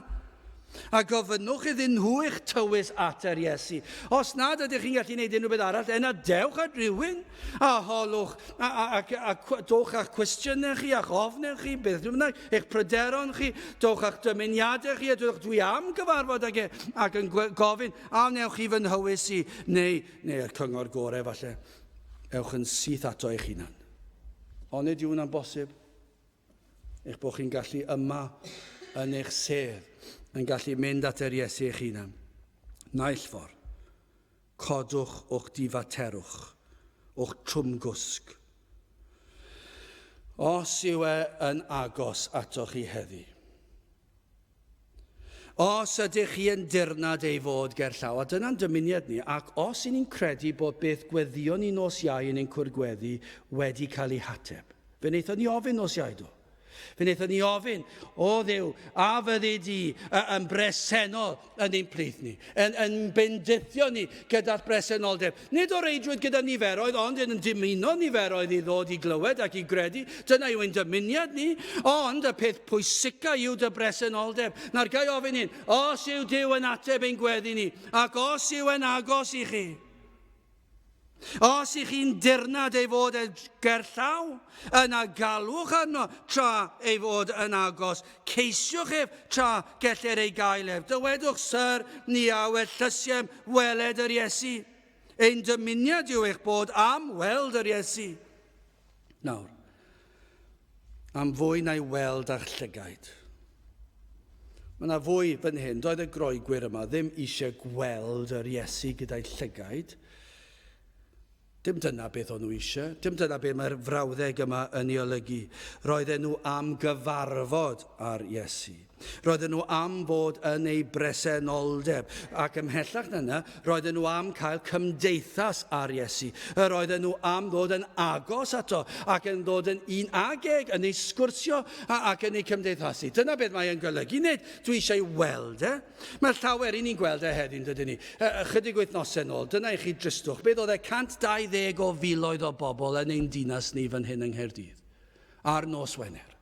A gofynnwch iddyn nhw eich tywys at yr Iesu. Os nad ydych chi'n gallu gwneud unrhyw beth arall, yna dewch at rhywun a holwch, a dowch a'ch cwestiynau chi, a'ch ofnau chi, beth yw'n eich pryderon chi, dowch a'ch dymuniadau chi, a dwi am gyfarfod ac yn gofyn, a wnewch chi fy nhywys i, neu'r cyngor gorau falle. Ewch yn syth ato eich hunan. Ond nid yw hwnna'n bosib. Eich bod chi'n gallu yma yn eich sedd, yn gallu mynd at yr Iesu eich hunan. Naill ffordd, codwch o'ch difaterwch, o'ch trwmgwsg. Os yw yn agos atoch chi heddi. Os ydych chi yn dirnad ei fod gerllaw, a dyna'n dymuniad ni, ac os y'n ni'n credu bod beth gweddion ni nos Iau yn ein cwrgweddi wedi cael ei hateb. Fe wnaethon ni ofyn nos Iau do. Fe wnaethon ni ofyn, o Dduw, a fyddi di yn bresennol yn ein plith ni, yn bendithio ni gyda'r bresenoldeb. Nid o reidrwydd gyda niferoedd, ond yn dymuno niferoedd i ddod i glywed ac i gredu. Dyna yw ein dymuniad ni, ond y peth pwysica yw dy bresenoldeb. Na'r gai ofyn hyn, os yw Duw yn ateb ein gweddi ni, ac os yw yn agos i chi, os ych chi'n dirnad ei fod yn gerllaw, yna galwch arno tra ei fod yn agos. Ceisiwch ef tra gellir ei gael ef. Dywedwch, Syr, ni a wellysiem weled yr Iesu. Ein dymuniad yw eich bod am weld yr Iesu. Nawr, am fwy na'i weld a'ch llygaid. Mae yna fwy fan hyn. Doedd y groegwyr yma ddim eisiau gweld yr Iesu gyda'i llygaid. Dim dyna beth o'n nhw eisiau. Dim dyna beth mae'r frawddeg yma yn ei olygu. Roedden nhw am gyfarfod ar Iesu. Roedden nhw am bod yn ei bresenoldeb. Ac ymhellach na yna, roedden nhw am cael cymdeithas ar Iesu. Roedden nhw am ddod yn agos ato ac yn dod yn un ageg, yn ei sgwrsio ac yn ei cymdeithasu. Dyna beth mae'n golygu. Nid dwi eisiau weld e. Mae'r llawer i ni'n gweld e heddiw, dydyn ni. Chydig wythnosau nôl, dyna i chi dristwch. Beth oedd 120 o filoedd o bobl yn ein dinas ni fan hyn yng Nghaerdydd ar nos Wener.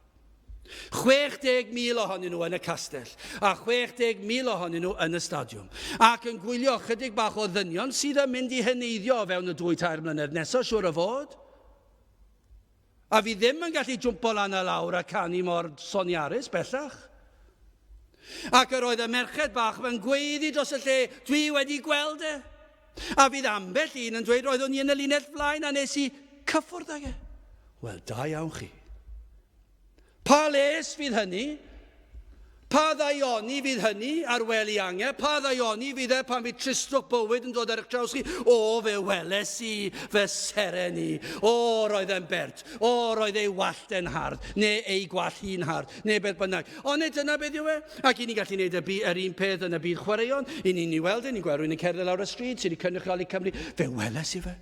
60,000 ohonyn nhw yn y castell a 60,000 ohonyn nhw yn y stadiwm. Ac yn gwylio chydig bach o ddynion sydd yn mynd i heneiddio fewn y 2-3 mlynedd nesaf, siŵr o fod. A fi ddim yn gallu jwmpo lan y lawr a canu mor soniarus bellach. Ac yr oedd y merched bach yn gweiddi dros y lle, dwi wedi gweld e. A fydd ambell un yn dweud, roeddwn i yn y linell flaen a nes i cyffwrdd ag e. Wel, da iawn chi. Pa les fydd hynny? Pa ddaioni fydd hynny ar wely angen? Pa ddaioni fydd e pan fydd tristwch bywyd yn dod ar eich traws chi? O, fe weles i fy seren i. O, roedd e'n bert. O, roedd ei wallt yn hard. Neu ei gwall hi'n hard. Neu beth bynnag. Ond dyna beth yw e? Ac i ni gallu gwneud yr un peth yn y byd chwaraeon. I ni'n ei weld ni'n gweld rwy'n yn cerdded lawr y stryd sydd wedi cynrychioli Cymru. Fe weles i fe.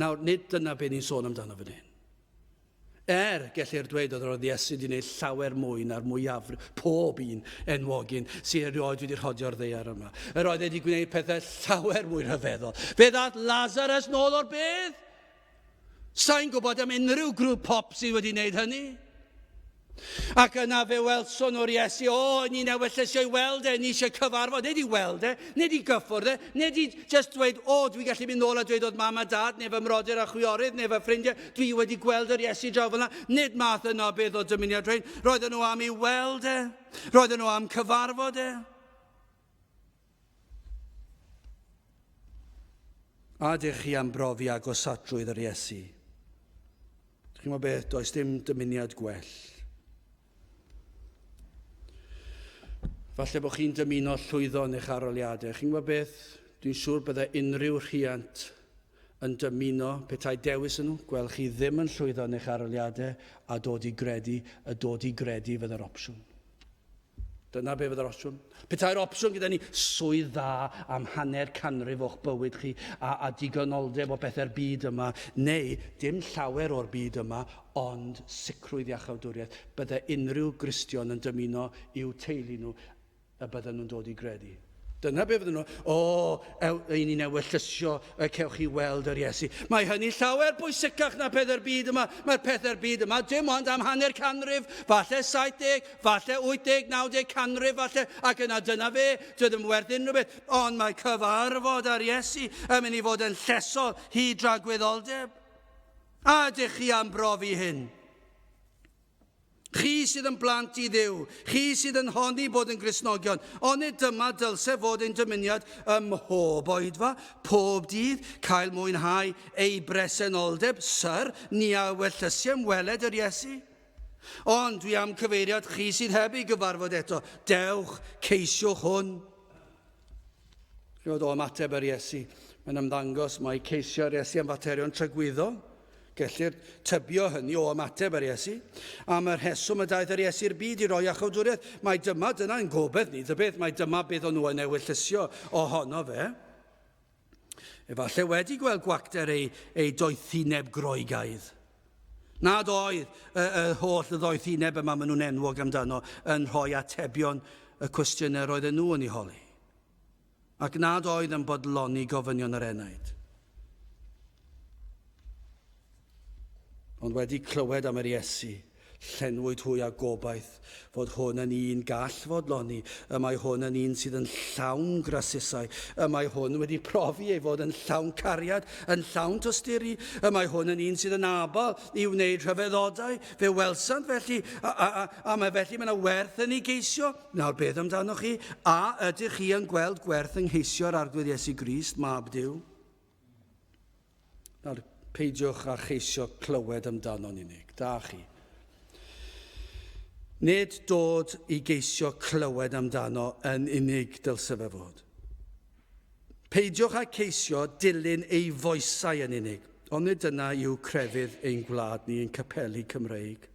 Nawr, nid dyna beth ni'n sôn amdano fan hyn. Gellir dweud oedd Iesu wedi gwneud llawer mwy na'r mwyaf pob un enwogyn sydd erioed wedi rhodio'r ddeiar yma. Yr oedd wedi gwneud pethau llawer mwy rhyfeddol. Fe ddath Lazarus nôl o'r bedd? Sa'n gwybod am unrhyw grŵp pop sydd wedi gwneud hynny? Ac yna fe welson o'r Iesu, ni'n ewyllysio i weld e, ni eisiau cyfarfod, nid i weld e, nid i gyffwrdd e, nid i just dweud, dwi gallu mynd nôl a dweud oedd mam a dad, neu fy mrodyr a chwiorydd, neu fy ffrindiau, dwi wedi gweld yr Iesu draw fel yna, nid math yna beth o dymuniad rhain, roedden nhw am i weld e, roedden nhw am cyfarfod e. A dych chi am brofi agosatrwydd yr Iesu? Chi'n gwybod beth, does dim dymuniad gwell. Falle bod chi'n dymuno llwyddo yn eich aroliadau. Chi'n gwybod beth? Dwi'n siŵr byddai unrhyw rhiant yn dymuno petai dewis yn nhw, gweld chi ddim yn llwyddo yn eich aroliadau a dod i gredu fydd yr opsiwn. Dyna be fydd yr opsiwn. Petai'r opsiwn gyda ni swydd dda am hanner canrif o'ch bywyd chi a digonoldeb o bethau'r byd yma, neu dim llawer o'r byd yma, ond sicrwydd iachawdwriaeth. Bydde unrhyw Gristion yn dymuno i'w teulu nhw a bydden nhw'n dod i gredu. Dyna be fydden nhw, ein ni'n ewyllysio, cewch chi weld yr Iesu. Mae hynny llawer bwysicach na pethau'r byd yma. Mae'r pethau'r byd yma, dim ond am hanner canrif, falle 70, falle 80, 90 canrif, falle, ac yna dyna fe, dyd yn werth unrhyw beth. Ond mae cyfarfod ar Iesu yn mynd i fod yn llesol hyd rhagwyddoldeb. A ydych chi am brofi hyn? Chi sydd yn blant i Dduw, chi sydd yn honni bod yn Gristnogion, ond dyma dylse fod ein dymuniad ym mhob oedfa, pob dydd, cael mwynhau ei bresenoldeb, syr, ni a wellysiau ymweled yr Iesu. Ond dwi am cyfeiriad chi sydd heb ei gyfarfod eto, dewch, ceisiwch hwn. Rwy'n o ymateb yr Iesu, mae'n ymddangos mae ceisio'r Iesu am faterion trygwyddol. Gellir tybio hynny o ymateb yr Iesu. Am yr heswm y daeth yr Iesu'r byd i roi achawdwriaeth. Mae dyna'n gobeith ni. Mae dyma beth o'n nhw yn ewyllysio ohono fe. Efallai wedi gweld gwacter ei doethineb groegaidd. Nad oedd y holl ddoethineb yma maen nhw'n enwog amdano yn rhoi atebion y cwestiynau roedden nhw yn ei holi. Ac nad oedd yn bodloni gofynion yr enaid. Ond wedi clywed am yr Iesu, llenwyd hwy a gobaith fod hwn yn un gall fodloni, y mae hwn yn un sydd yn llawn grasysau, y mae hwn wedi profi ei fod yn llawn cariad, yn llawn tosturi, y mae hwn yn un sydd yn abal i wneud rhyfeddodau, fe welsant felly, a mae felly mae'n werth yn ei geisio. Nawr beth amdano chi, a ydych chi yn gweld gwerth yng ngheisio'r arglwydd Iesu Grist, mab Duw? Nawr, peidiwch a cheisio clywed amdano'n unig. Da chi. Nid dod i geisio clywed amdano yn unig dylse fe fod. Peidiwch â ceisio dilyn ei foesau yn unig, ond nid dyna yw crefydd ein gwlad ni yn capelu Cymreig.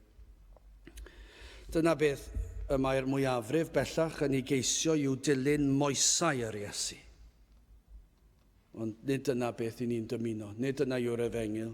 Dyna beth y mae'r mwyafrif bellach yn ei geisio yw dilyn moesau yr Iesu. Ond nid dyna beth i ni'n dymuno, nid dyna yw'r efengil.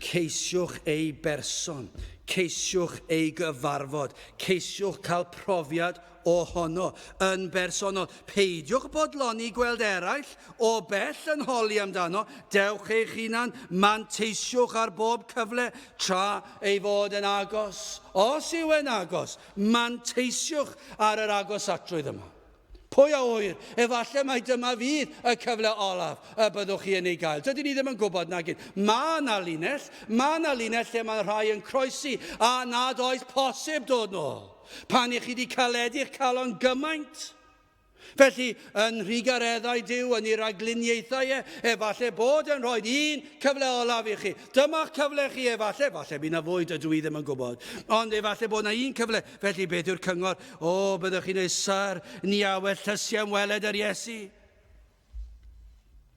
Ceisiwch ei berson, ceisiwch ei gyfarfod, ceisiwch cael profiad ohono yn bersonol. Peidiwch bodloni gweld eraill o bell yn holi amdano, dewch eich hunan, manteisiwch ar bob cyfle tra ei fod yn agos. Os yw yn agos, manteisiwch ar yr agosatrwydd yma. Pwy a wyr, efallai mai dyma fydd y cyfle olaf y byddwch chi yn ei gael. Dydyn ni ddim yn gwybod nag un. Mae yna linell lle mae rhai yn croesi a nad oes posib dod nôl. Pan i chi wedi caledu'ch calon gymaint. Felly, yn rhigareddau Duw, yn ei ragluniaethau efallai bod yn rhoi un cyfle olaf i chi. Dyma'ch cyfle chi efallai bydd na fwy dydw i ddim yn gwybod. Ond efallai bod na un cyfle, felly beth yw'r cyngor? Byddwch chi'n ei syr, ni awel llysiau ymweled yr Iesu.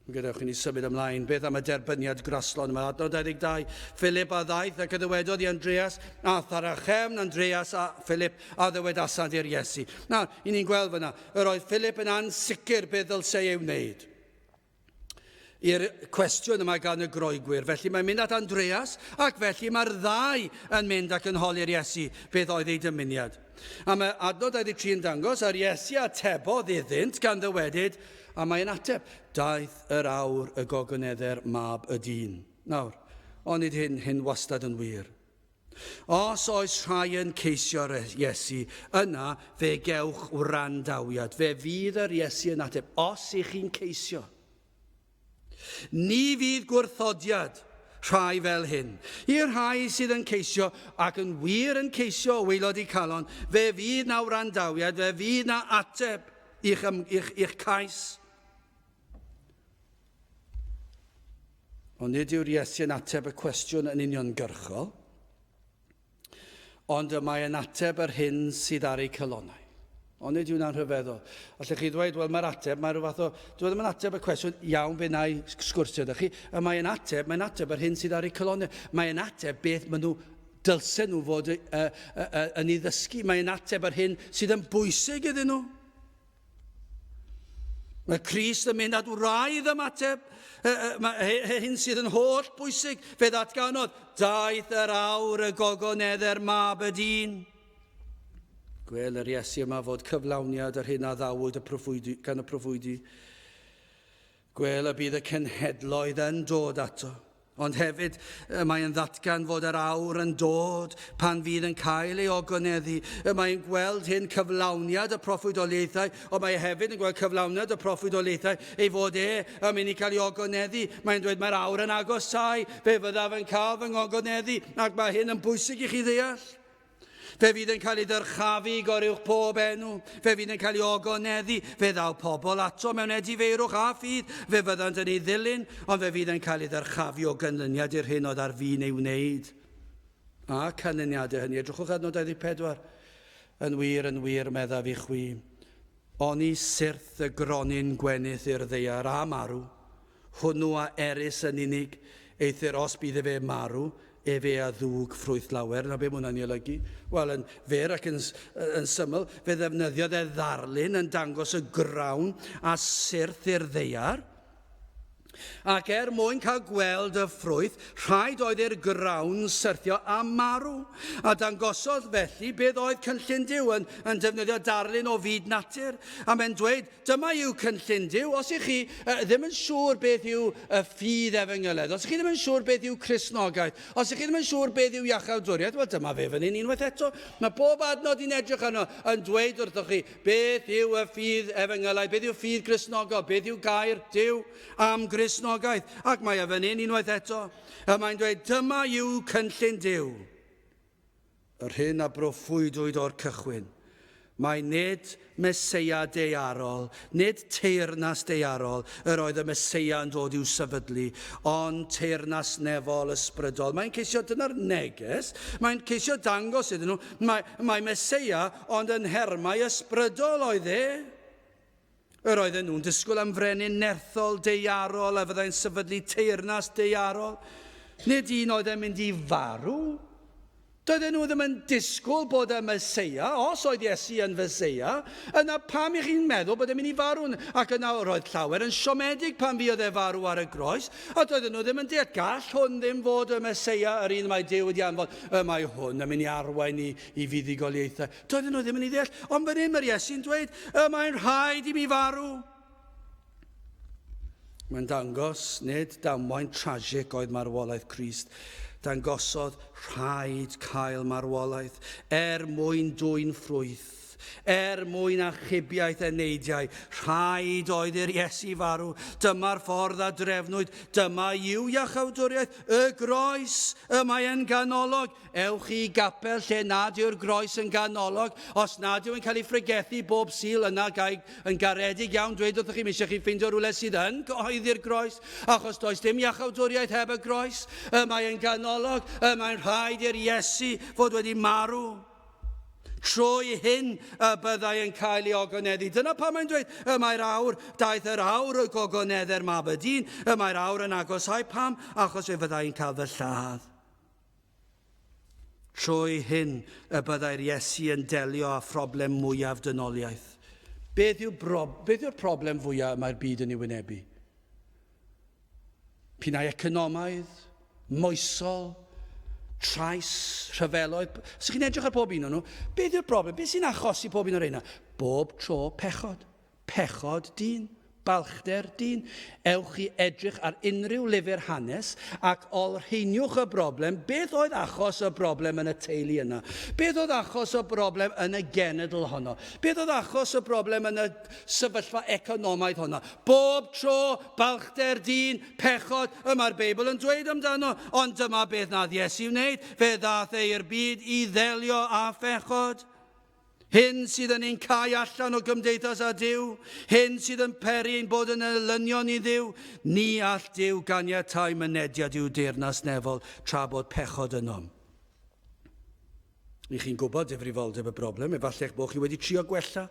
Gadewch i ni symud ymlaen. Beth am y derbyniad graslon yma? Adnod 22. Philip a ddaeth ac yddywedodd i Andreas, a Tharachem, Andreas a Philip a ddywedasant i'r Iesu. Nawr, i ni'n gweld fyna, yr oedd Philip yn ansicr beth ddylse ei wneud. I'r cwestiwn yma gan y groegwyr. Felly mae'n mynd at Andreas ac felly mae'r ddau yn mynd ac yn holi'r Iesu beth oedd ei dymuniad. A mae adnod 23 yn dangos ar Iesu atebodd iddynt gan ddywedyd, a mae'n ateb, daeth yr awr y gogonedder mab y dyn. Nawr, ond nid hyn wastad yn wir. Os oes rhai yn ceisio'r Iesu, yna fe gewch wrandawiad. Fe fydd yr Iesu yn ateb, os ych chi'n ceisio. Ni fydd gwrthodiad rhai fel hyn. I'r rhai sydd yn ceisio ac yn wir yn ceisio o waelod i calon, fe fydd na wrandawiad, fe fydd na ateb i'ch cais. Ond nid yw'r Iesu yn ateb y cwestiwn yn uniongyrchol, ond mae yn ateb yr hyn sydd ar ei calonau. Ond nid yw'n anrhyfeddol. Allech chi ddweud, wel, mae'r ateb, mae rhyw fath o... Dwi ddim yn ateb y cwestiwn, iawn, be na i sgwrsio ydych chi. Mae'n ateb ar hyn sydd ar eu colonnau. Mae'n ateb beth maen nhw dylsen nhw fod yn ei ddysgu. Mae'n ateb ar hyn sydd yn bwysig iddyn nhw. Mae Crist yn mynd at wraidd ymateb. Hyn sydd yn holl bwysig. Fe ddatganodd, daeth yr awr y gogonedder mab y dyn. Gwel yr Iesu yma fod cyflawniad ar hyn a ddawyd gan y proffwydi. Gwel y bydd y cenhedloedd yn dod ato. Ond hefyd mae'n ddatgan fod yr awr yn dod pan fydd yn cael ei ogoneddu. Mae'n gweld hyn cyflawniad y proffwydoliaethau, ond mae hefyd yn gweld cyflawniad y proffwydoliaethau ei fod yn mynd i cael ei ogoneddu. Mae'n dweud mae'r awr yn agosau, fe fyddaf yn cael fy ngogoneddu, ac mae hyn yn bwysig i chi ddeall. Fe fydd yn cael ei dyrchafu goruwch pob enw. Fe fydd yn cael ei ogoneddu. Fe ddaw pobl ato mewn edifeirwch a ffydd. Fe fyddant yn ei ddilyn, ond fe fydd yn cael ei dyrchafu o ganlyniad i'r hyn oedd ar fi'n ei wneud. A canlyniadau hynny. Edrychwch adnod 24. Yn wir, meddaf i chwi. Oni syrth y gronyn gwenydd i'r ddeiar a marw. Hwnnw a erys yn unig. Eithir os bydd fe marw. Fe a ddwg ffrwyth lawer. Na be mae hwnna'n ei olygu? Wel, yn fer ac yn syml, fe ddefnyddiodd ddarlun yn dangos y grawn a syrth i'r ddeiar. Ac mwyn cael gweld y ffrwyth, rhaid oedd i'r grawn syrthio a marw. A dangosodd felly beth oedd cynllun Duw yn defnyddio darlun o fyd natur. A mae'n dweud, dyma yw cynllun Duw. Os ych chi ddim yn siŵr beth yw y ffydd efengylau, os ych chi ddim yn siŵr beth yw Cristnogaeth, os ych chi ddim yn siŵr beth yw iachawdwriaeth, wel dyma fe fan hyn unwaith eto. Mae bob adnod i'n edrych arno yn dweud wrthoch chi, beth yw y ffydd efengylau, beth yw ffydd Cristnogol, beth yw gair Duw am Cristnogaeth. Ac mae fan hyn unwaith eto. A mae'n dweud, dyma yw cynllun Duw. Yr hyn a broffwydwyd o'r cychwyn. Mae nid Meseia deiarol, nid teyrnas deiarol, yr oedd y Meseia yn dod i'w sefydlu, ond teyrnas nefol ysbrydol. Mae'n ceisio, dyna'r neges, mae'n ceisio dangos iddyn nhw, mae Meseia ond yn hermau ysbrydol oedd e. Yr oedden nhw'n disgwyl am frenin nerthol deiarol a fyddai'n sefydlu teyrnas deiarol. Nid un oedd e'n mynd i farw. Doedden nhw ddim yn disgwyl bod y Meseia, os oedd Iesu yn Meseia, yna pam i chi'n meddwl bod e'n mynd i farw. Ac yna roedd llawer yn siomedig pan fuodd e farw ar y groes. A doedden nhw ddim yn deall, gall hwn ddim fod y Meseia, yr un mae Duw wedi anfon. Mae hwn yn mynd i arwain i fuddugoliaethau. Doedden nhw ddim yn ei ddeall. Ond fan hyn mae'r Iesu'n dweud, mae'n rhaid i mi farw. Mae'n dangos nid damwain tragic oedd marwolaeth Crist. Dangosodd rhaid cael marwolaeth mwyn dwyn ffrwyth, mwyn achubiaeth neidiau. Rhaid oedd i'r Iesu farw. Dyma'r ffordd a drefnwyd. Dyma yw iachawdwriaeth. Y groes mae yn ganolog. Ewch i gapel lle nad yw'r groes yn ganolog. Os nad yw'n cael ei ffregethu bob sil, yna yn garedig iawn dweud wrthych chi, mi eisiau chi ffeindio rhywle sydd yn gyhoeddi'r groes, achos does dim iachawdwriaeth heb y groes. Mae'n ganolog. Mae'n rhaid i'r Iesu fod wedi marw. Trwy hyn byddai yn cael ei ogoneddu. Dyna pam mae'n dweud, mae'r awr, daeth yr awr y gogonedder mab y dyn, mae'r awr yn agosau pam, achos fe fyddai'n cael fy lladd. Trwy hyn byddai'r Iesu yn delio â phroblem mwyaf dynoliaeth. Beth yw'r problem fwyaf mae'r byd yn ei wynebu? Pinnau economaidd, moesol, trais, rhyfeloedd. Os chi'n edrych ar pob un o'n nhw, beth yw'r broblem? Beth sy'n achosi pob un o'r reina? Bob tro pechod. Pechod dyn. Balchder dyn. Ewch i edrych ar unrhyw lyfr hanes ac olrheiniwch y broblem. Beth oedd achos y broblem yn y teulu yna? Beth oedd achos y broblem yn y genedl honno? Beth oedd achos y broblem yn y sefyllfa economaidd honno? Bob tro balchder dyn, pechod, mae'r Beibl yn dweud amdano, ond dyma beth nath Iesu wneud. Fe ddath i'r byd i ddelio â phechod. Hyn sydd yn ein cau allan o gymdeithas a Duw, hyn sydd yn peri ein bod yn elynion i Dduw, ni all Duw ganiatáu mynediad i'w deyrnas nefol tra bod pechod yno. I chi'n gwybod difrifoldeb y broblem, efallai bod chi wedi trio gwella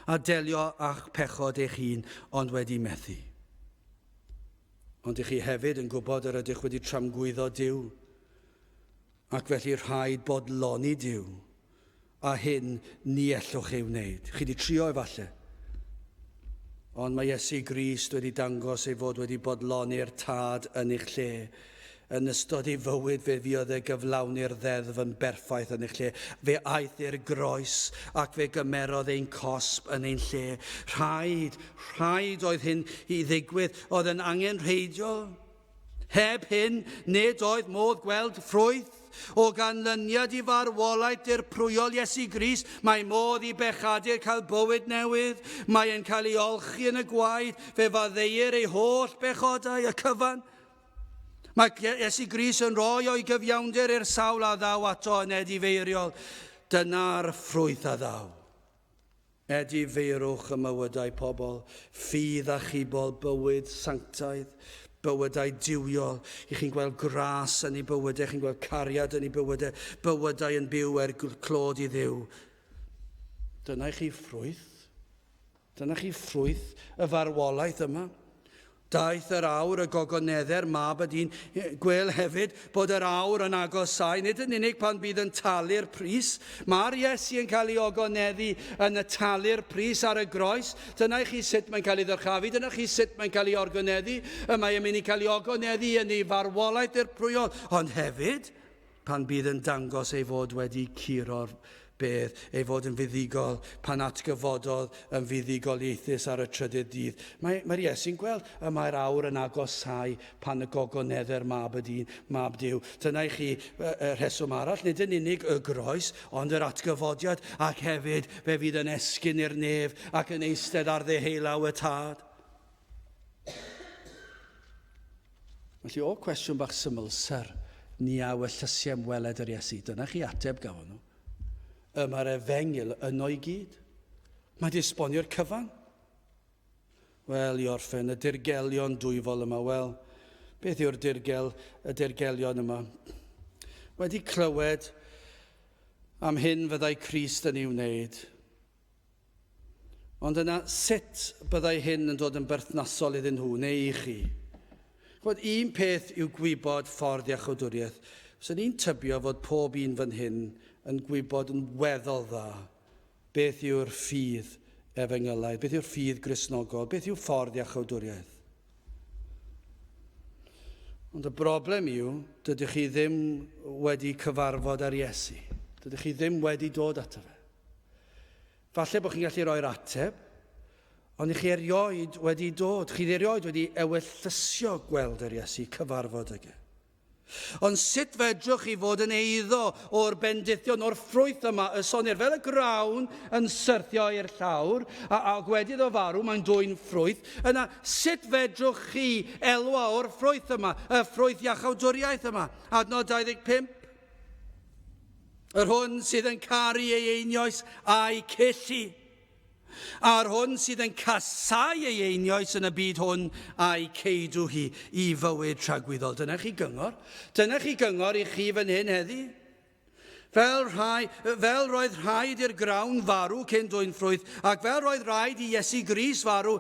a delio a'ch pechod eich hun, ond wedi methu. Ond ych chi hefyd yn gwybod yr ydych wedi tramgwyddo Duw, ac felly rhaid bodloni Duw, a hyn ni ellwch ei wneud. Chi wedi trio efallai, ond mae Iesu Grist wedi dangos ei fod wedi bodloni'r tad yn eich lle, yn ystod ei fywyd fe fuodd e gyflawni'r ddeddf yn berffaith yn eich lle. Fe aeth i'r groes ac fe gymerodd ein cosb yn ein lle. Rhaid oedd hyn i ddigwydd, oedd yn angenrheidiol. Heb hyn, nid oedd modd gweld ffrwyth. O ganlyniad i farwolaeth i'r prwyol Iesu Grist, mae modd i bechadur cael bywyd newydd. Mae e'n cael ei olchi yn y gwaed, fe faddeuir ei holl bechodau y cyfan. Mae Iesu Grist yn rhoi o'i gyfiawnder i'r sawl a ddaw ato yn edifeiriol. Dyna'r ffrwyth a ddaw. Edifeirwch y mywydau pobl, ffydd a chibol, bywyd sanctaidd, bywydau diwiol. I chi'n gweld gras yn ei bywydau, chi'n gweld cariad yn ei bywydau, bywydau yn byw clod i Dduw. Dyna chi ffrwyth. Dyna chi ffrwyth y farwolaeth yma. Daeth yr awr y gogoneddau'r mab y dyn. Gwel hefyd bod yr awr yn agosau, nid yn unig pan bydd yn talu'r pris. Mae'r Iesu yn cael ei ogoneddu yn y talu'r pris ar y groes. Dyna chi sut mae'n cael ei ddyrchafu, dyna chi sut mae'n cael ei orgoneddu. Mae'n mynd i cael ei ogoneddu yn ei farwolaeth i'r prwyol. Ond hefyd, pan bydd yn dangos ei fod wedi curo'r bedd, ei fod yn fuddigol, pan atgyfododd yn fuddigoliaethus ar y trydydd dydd. Mae'r Iesu'n gweld y mae'r awr yn agosau pan y gogoneddau'r mab y dyn, mab Duw. Dyna i chi rheswm arall, nid yn unig y groes, ond yr atgyfodiad, ac hefyd fe fydd yn esgyn i'r nef ac yn eistedd ar ddeheulaw y tad. Felly o cwestiwn bach syml, syr, ni a wellysiau ymweled yr Iesu. Dyna chi ateb gafon nhw. Mae'r efengil yno i gyd. Mae di esbonio'r cyfan. Wel, i orffen, y dirgelion dwyfol yma. Wel, beth yw'r dirgelion yma? Wedi clywed am hyn fyddai Crist yn ei wneud. Ond yna, sut byddai hyn yn dod yn berthnasol iddyn nhw, neu i chi? Bod un peth yw gwybod ffordd iachawdwriaeth. Os ni'n tybio fod pob un fan hyn yn gwybod yn weddol dda beth yw'r ffydd efengylaidd, beth yw'r ffydd Gristnogol, beth yw ffordd iachawdwriaeth. Ond y broblem yw, dydych chi ddim wedi cyfarfod ar Iesu. Dydych chi ddim wedi dod ato fe. Falle bod chi'n gallu roi'r ateb, ond chi erioed wedi dod. Chi erioed wedi ewyllysio gweld yr Iesu, cyfarfod ag e. Ond sut fedrwch chi fod yn eiddo o'r bendithion, o'r ffrwyth yma, y sonir fel y grawn yn syrthio i'r llawr, a wedi o farw, mae'n dwy'n ffrwyth. Yna, sut fedrwch chi elwa o'r ffrwyth yma, y ffrwyth iachawdwriaeth yma? Adnod 25. Yr hwn sydd yn caru ei einioes a'i cellu. A'r hwn sydd yn casau ei einioes yn y byd hwn a'i ceidw hi i fywyd tragwyddol. Dyna chi gyngor. Dyna chi gyngor i chi fan hyn heddi. Fel roedd rhaid i'r grawn farw cyn dwy'n ffrwyth, ac fel roedd rhaid i Iesu Grist farw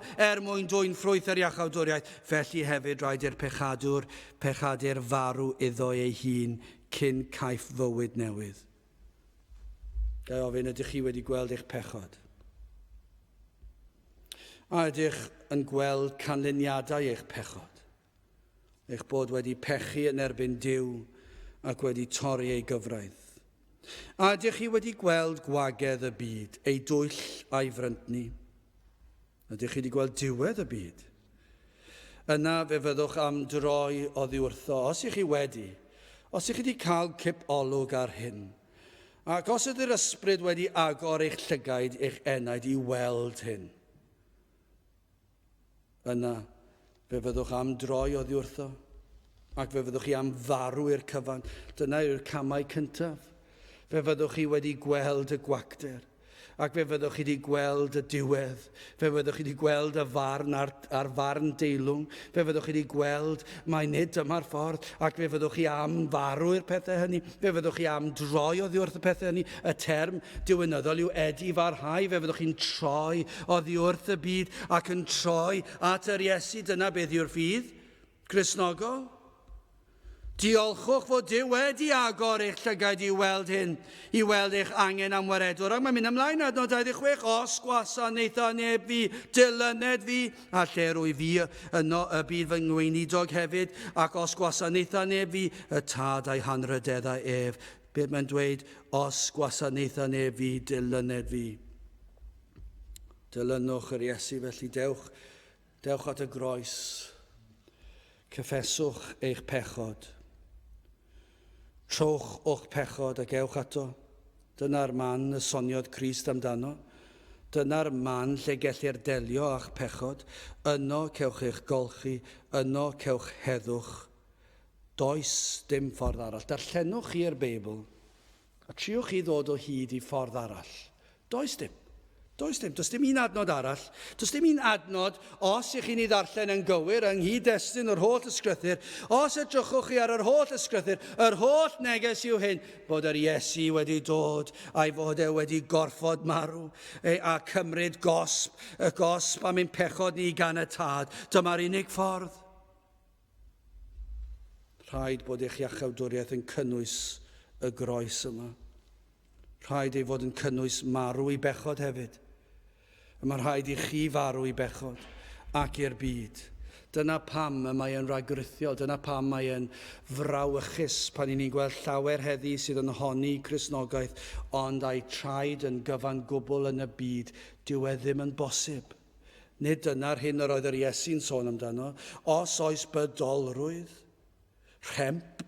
mwyn dwy'n ffrwyth yr iachawdwriaeth, felly hefyd rhaid i'r pechadur farw iddo ei hun cyn caiff fywyd newydd. Gai ofyn, ydych chi wedi gweld eich pechod? A ydych yn gweld canlyniadau eich pechod? Eich bod wedi pechu yn erbyn Duw ac wedi torri ei gyfraith? A ydych chi wedi gweld gwagedd y byd, ei dwyll a'i fryntni? Ydych chi wedi gweld diwedd y byd? Yna fe fyddwch am droi oddi wrtho. Os ych chi wedi cael cip olwg ar hyn, ac os ydy'r ysbryd wedi agor eich llygaid, eich enaid i weld hyn, yna fe fyddwch am droi oddi wrtho, ac fe fyddwch chi am farw i'r cyfan. Dyna yw'r camau cyntaf. Fe fyddwch chi wedi gweld y gwacder. Ac fe fyddwch chi wedi gweld y diwedd. Fe fyddwch chi wedi gweld y farn ar farn deilwng. Fe fyddwch chi wedi gweld mai nid dyma'r ffordd. Ac fe fyddwch chi am farw'r pethau hynny. Fe fyddwch chi am droi oddi wrth y pethau hynny. Y term diwynyddol yw edifarhau. Fe fyddwch chi'n troi oddi wrth y byd ac yn troi at yr Iesu. Dyna beth yw'r ffydd Cristnogol. Diolchwch fod Duw wedi agor eich llygaid i weld hyn, i weld eich angen am waredwr. Ac mae'n mynd ymlaen adnod 26, os gwasanaetha neb fi, dilyned fi, a lle rwy fi yno y bydd fy ngweinidog hefyd, ac os gwasanaetha neb fi, y tad a'i hanrydeddau ef. Beth mae'n dweud, os gwasanaetha neb fi, dilyned fi. Dilynwch yr Iesu, felly dewch at y groes. Cyffeswch eich pechod. Trowch o'ch pechod ac ewch ato. Dyna'r man y soniodd Crist amdano. Dyna'r man lle gellir delio a'ch pechod. Yno cewch eich golchi, yno cewch heddwch. Does dim ffordd arall. Darllenwch chi'r Beibl a triwch chi ddod o hyd i ffordd arall. Does dim. Does dim. Does dim un adnod arall. Does dim un adnod, os ych chi'n ei ddarllen yn gywir yng nghyd-destun yr holl ysgrythyr, os edrychwch chi ar yr holl ysgrythyr, yr holl neges yw hyn, bod yr Iesu wedi dod a'i fod e wedi gorffod marw a cymryd gosb, y gosb am ein pechod ni gan y tad. Dyma'r unig ffordd. Rhaid bod eich iachawdwriaeth yn cynnwys y groes yma. Rhaid ei fod yn cynnwys marw i bechod hefyd. Mae rhaid i chi farw i bechod ac i'r byd. Dyna pam y mae e'n ragrithiol, dyna pam mae e'n frawychus pan i ni'n gweld llawer heddi sydd yn honni Cristnogaeth, ond a'i traed yn gyfan gwbl yn y byd, dyw e ddim yn bosib. Nid dyna'r hyn yr oedd yr Iesu'n sôn amdano. Os oes bydolrwydd, rhemp,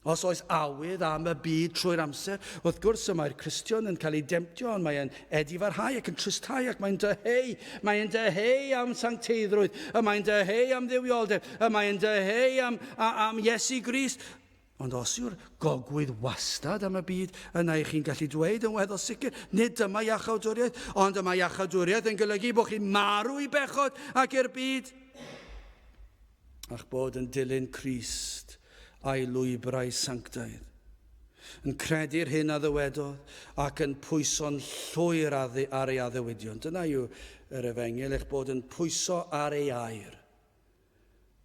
os oes awydd am y byd trwy'r amser, wrth gwrs y mae'r Cristion yn cael ei demtio, ond mae'n edifarhau ac yn tristau ac mae'n dyheu. Mae'n dyheu am sancteiddrwydd, mae'n dyheu am ddewioldeb, mae'n dyheu am Iesu Grist. Ond os yw'r gogwydd wastad am y byd, yna i chi'n gallu dweud yn weddol sicr, nid dyma iachawdwriaeth, ond yma iachawdwriaeth yn golygu bod chi'n marw i bechod ac i'r byd. A'ch bod yn dilyn Crist a'i lwybrau sanctaidd. Yn credu'r hyn a ddywedodd ac yn pwyso'n llwyr ar ei addewidion. Dyna yw yr Efengil, eich bod yn pwyso ar ei air.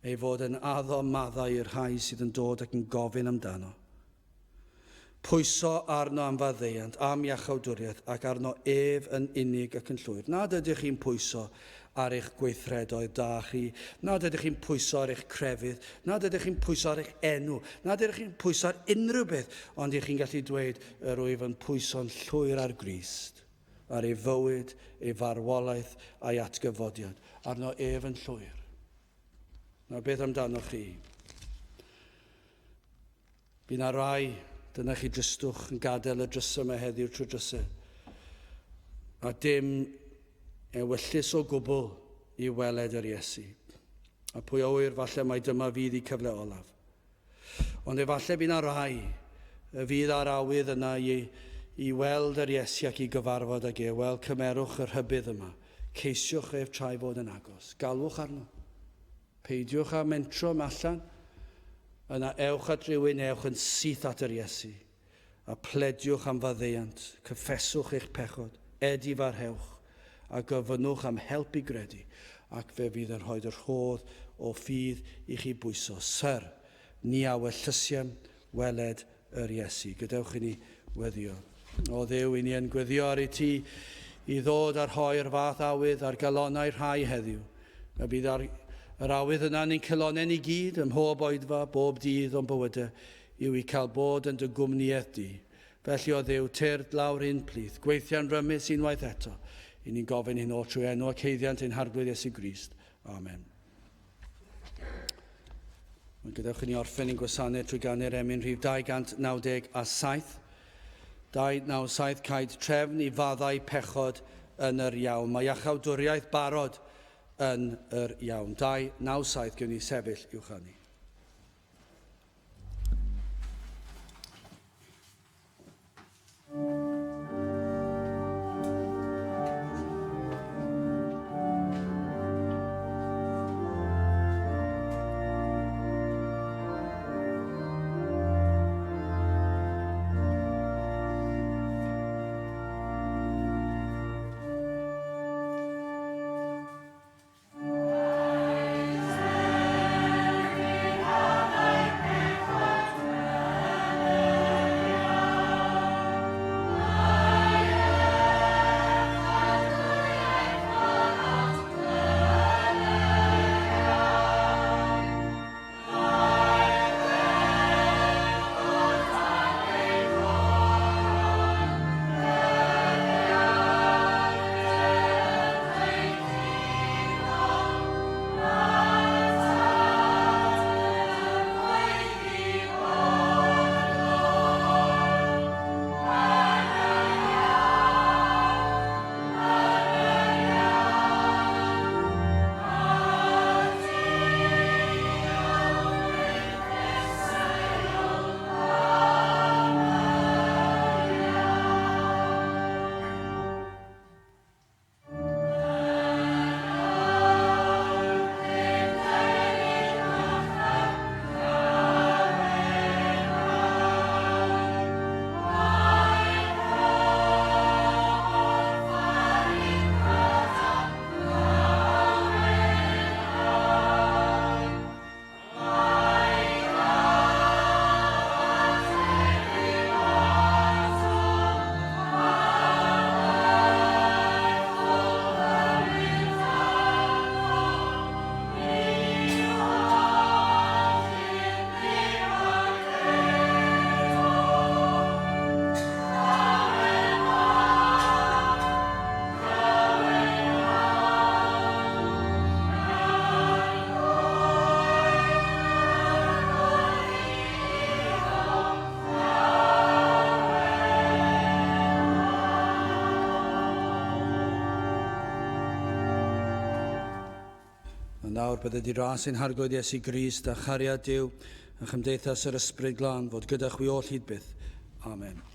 Ei fod yn addo maddau i'r rhai sydd yn dod ac yn gofyn amdano. Pwyso arno am faddeuant, am iachawdwriaeth ac arno ef yn unig ac yn llwyr. Nad ydych chi'n pwyso ar eich gweithredoedd da chi, nad ydych chi'n pwyso ar eich crefydd, nad ydych chi'n pwyso ar eich enw, nad ydych chi'n pwyso ar unrhyw beth, ond ydych chi'n gallu dweud yr wyf yn pwyso'n llwyr ar Grist, ar ei fywyd, ei farwolaeth a'i atgyfodiad, arno ef yn llwyr. Na beth amdano chi? Bydd na rai, dyna chi dristwch yn gadael y drysau yma heddiw trwy drysau. A dim ewyllus o gwbl i weled yr Iesu. A pwy owyr, falle mai dyma fydd i cyfle olaf. Ond efallai bydd na rai fydd ar awydd yna i weld yr Iesu ac i gyfarfod ag e. Wel, cymerwch yr hybydd yma. Ceisiwch eif trai fod yn agos. Galwch arno. Peidiwch â mentro allan. Yna ewch at rywun, ewch yn syth at yr Iesu. A plediwch am faddeuant. Cyffeswch eich pechod. Edifarhewch. A gofynnwch am help i gredu, ac fe fydd yn rhoi'r rhodd o ffydd i chi bwyso. Syr, ni awyllysiem weled yr Iesu. Gadewch i ni weddio. O Dduw, i ni yn gweddio ar ei ti i ddod ar rhoi'r fath awydd ar galonau rhai heddiw. A bydd yr awydd yna ni'n cylonen i gyd ym mhob oedfa, bob dydd o'n bywydau, yw i cael bod yn dy gwmniaeth di. Felly o Dduw, tyrd lawr un plith, gweithiau'n rymus unwaith eto. I ni'n gofyn hyn o trwy enw ac heiddiant ein harglwydd Iesu Grist. Amen. Gadewch i ni orffen i'n gwasanaeth trwy ganu'r emyn rhif 297. 297 caid trefn i faddau pechod yn yr iawn. Mae iachawdwriaeth barod yn yr iawn. 297 gewn ni sefyll i'w chanu. nawr bydde di ras ein harglwyd Iesu Grist a chariad Dyw a chymdeithas yr ysbryd glân fod gyda chwi o hyd byth. Amen.